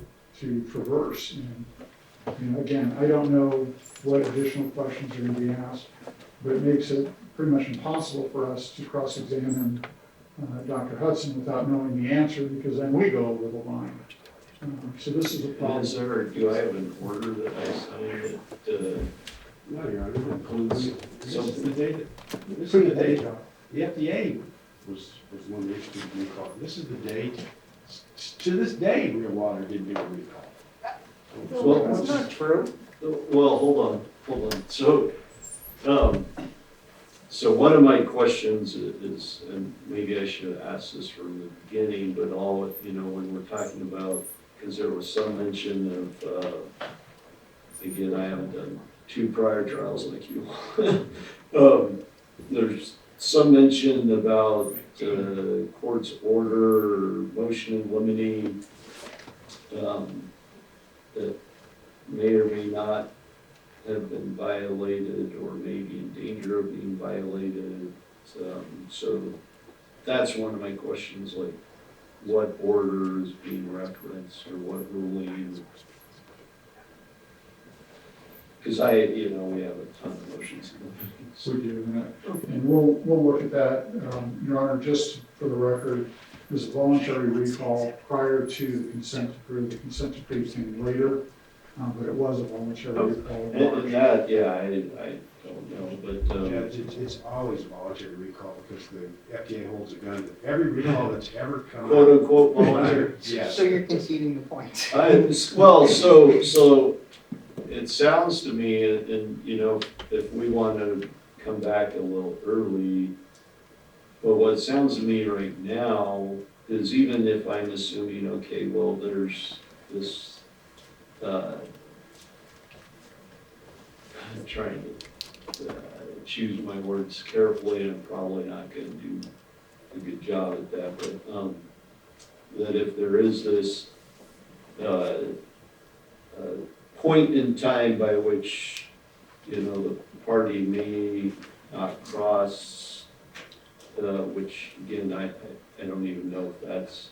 traverse. And, you know, again, I don't know what additional questions are going to be asked, but it makes it pretty much impossible for us to cross-examine Dr. Hutson without knowing the answer, because then we go over the line. So this is a problem. Is there, do I have an order that I signed that No, Your Honor. includes This is something? the date, this is the date, the FDA was the one that issued the recall. This is the date, to this day, Real Water didn't do a recall. Well, That's not true. Well, hold on. So one of my questions is, and maybe I should have asked this from the beginning, but all, you know, when we're talking about, because there was some mention of, again, I haven't done 2 prior trials like you. There's some mention about court's order or motion in limine that may or may not have been violated or may be in danger of being violated. So that's one of my questions, like what order is being referenced or what ruling? Because you know, we have a ton of motions. So we do, and we'll look at that. Your Honor, just for the record, it was a voluntary recall prior to the consent decree. The consent decree came later, but it was a voluntary recall. And that, yeah, I don't know, but, Judge, it's always a voluntary recall because the FDA holds a gun to every recall that's ever come out. quote unquote voluntary. Yes. So you're conceding the point. Well, so it sounds to me, and you know, if we want to come back a little early, but what it sounds to me right now is even if I'm assuming, okay, well, there's this, I'm trying to choose my words carefully, and I'm probably not going to do a good job at that, but that if there is this point in time by which, you know, the party may not cross, which again, I don't even know if that's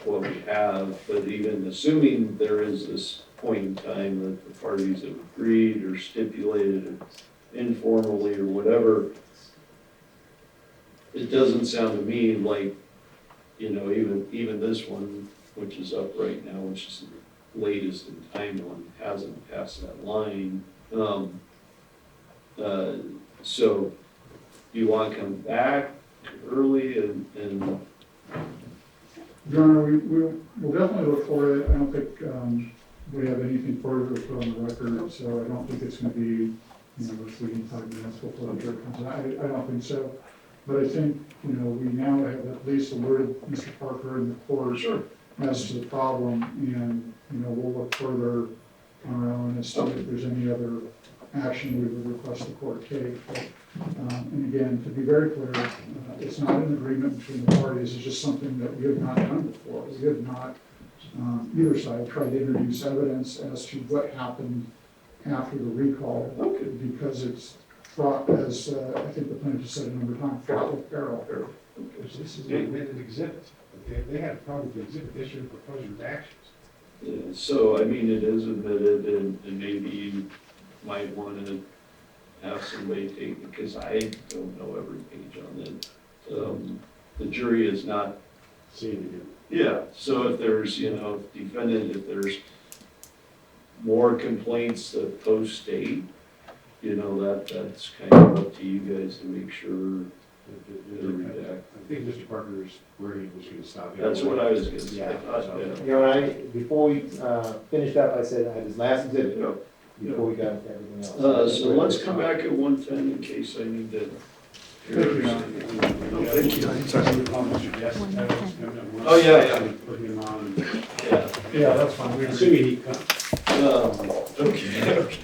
what we have, but even assuming there is this point in time that the parties have agreed or stipulated informally or whatever, it doesn't sound to me like, you know, even this one, which is up right now, which is the latest in time one, hasn't passed that line. So do you want to come back early and Your Honor, we'll definitely look for it. I don't think we have anything further to put on the record, so I don't think it's going to be, you know, if we can 5 minutes before the jury comes out. I don't think so. But I think, you know, we now have at least alerted Mr. Parker and the court as to the problem, and, you know, we'll look further on our own as to if there's any other action we would request the court take. But, and again, to be very clear, it's not an agreement between the parties, it's just something that we have not done before. We have not, either side, tried to introduce evidence as to what happened after the recall, because it's fraught, as I think the plaintiff said a number of times, fraught with peril. This is an admitted exhibit. They had a problem with the exhibit, they should have proposed actions. yeah, so I mean, it is admitted, and maybe you might want to have somebody take, because I don't know every page on it. The jury is not. Seeing it again. Yeah, so if there's, you know, defendant, if there's more complaints that post-date, you know, that's kind of up to you guys to make sure they're redacted. I think Mr. Parker's where he was going to stop. That's what I was gonna say. Yeah. Yeah. You know, before we finished up, I said I had this last exhibit Yeah. before we got into everything else. So let's come back at 1:10 in case I need to Oh, yeah. Put him on, Yeah. Yeah, that's fine. assuming he comes. Okay.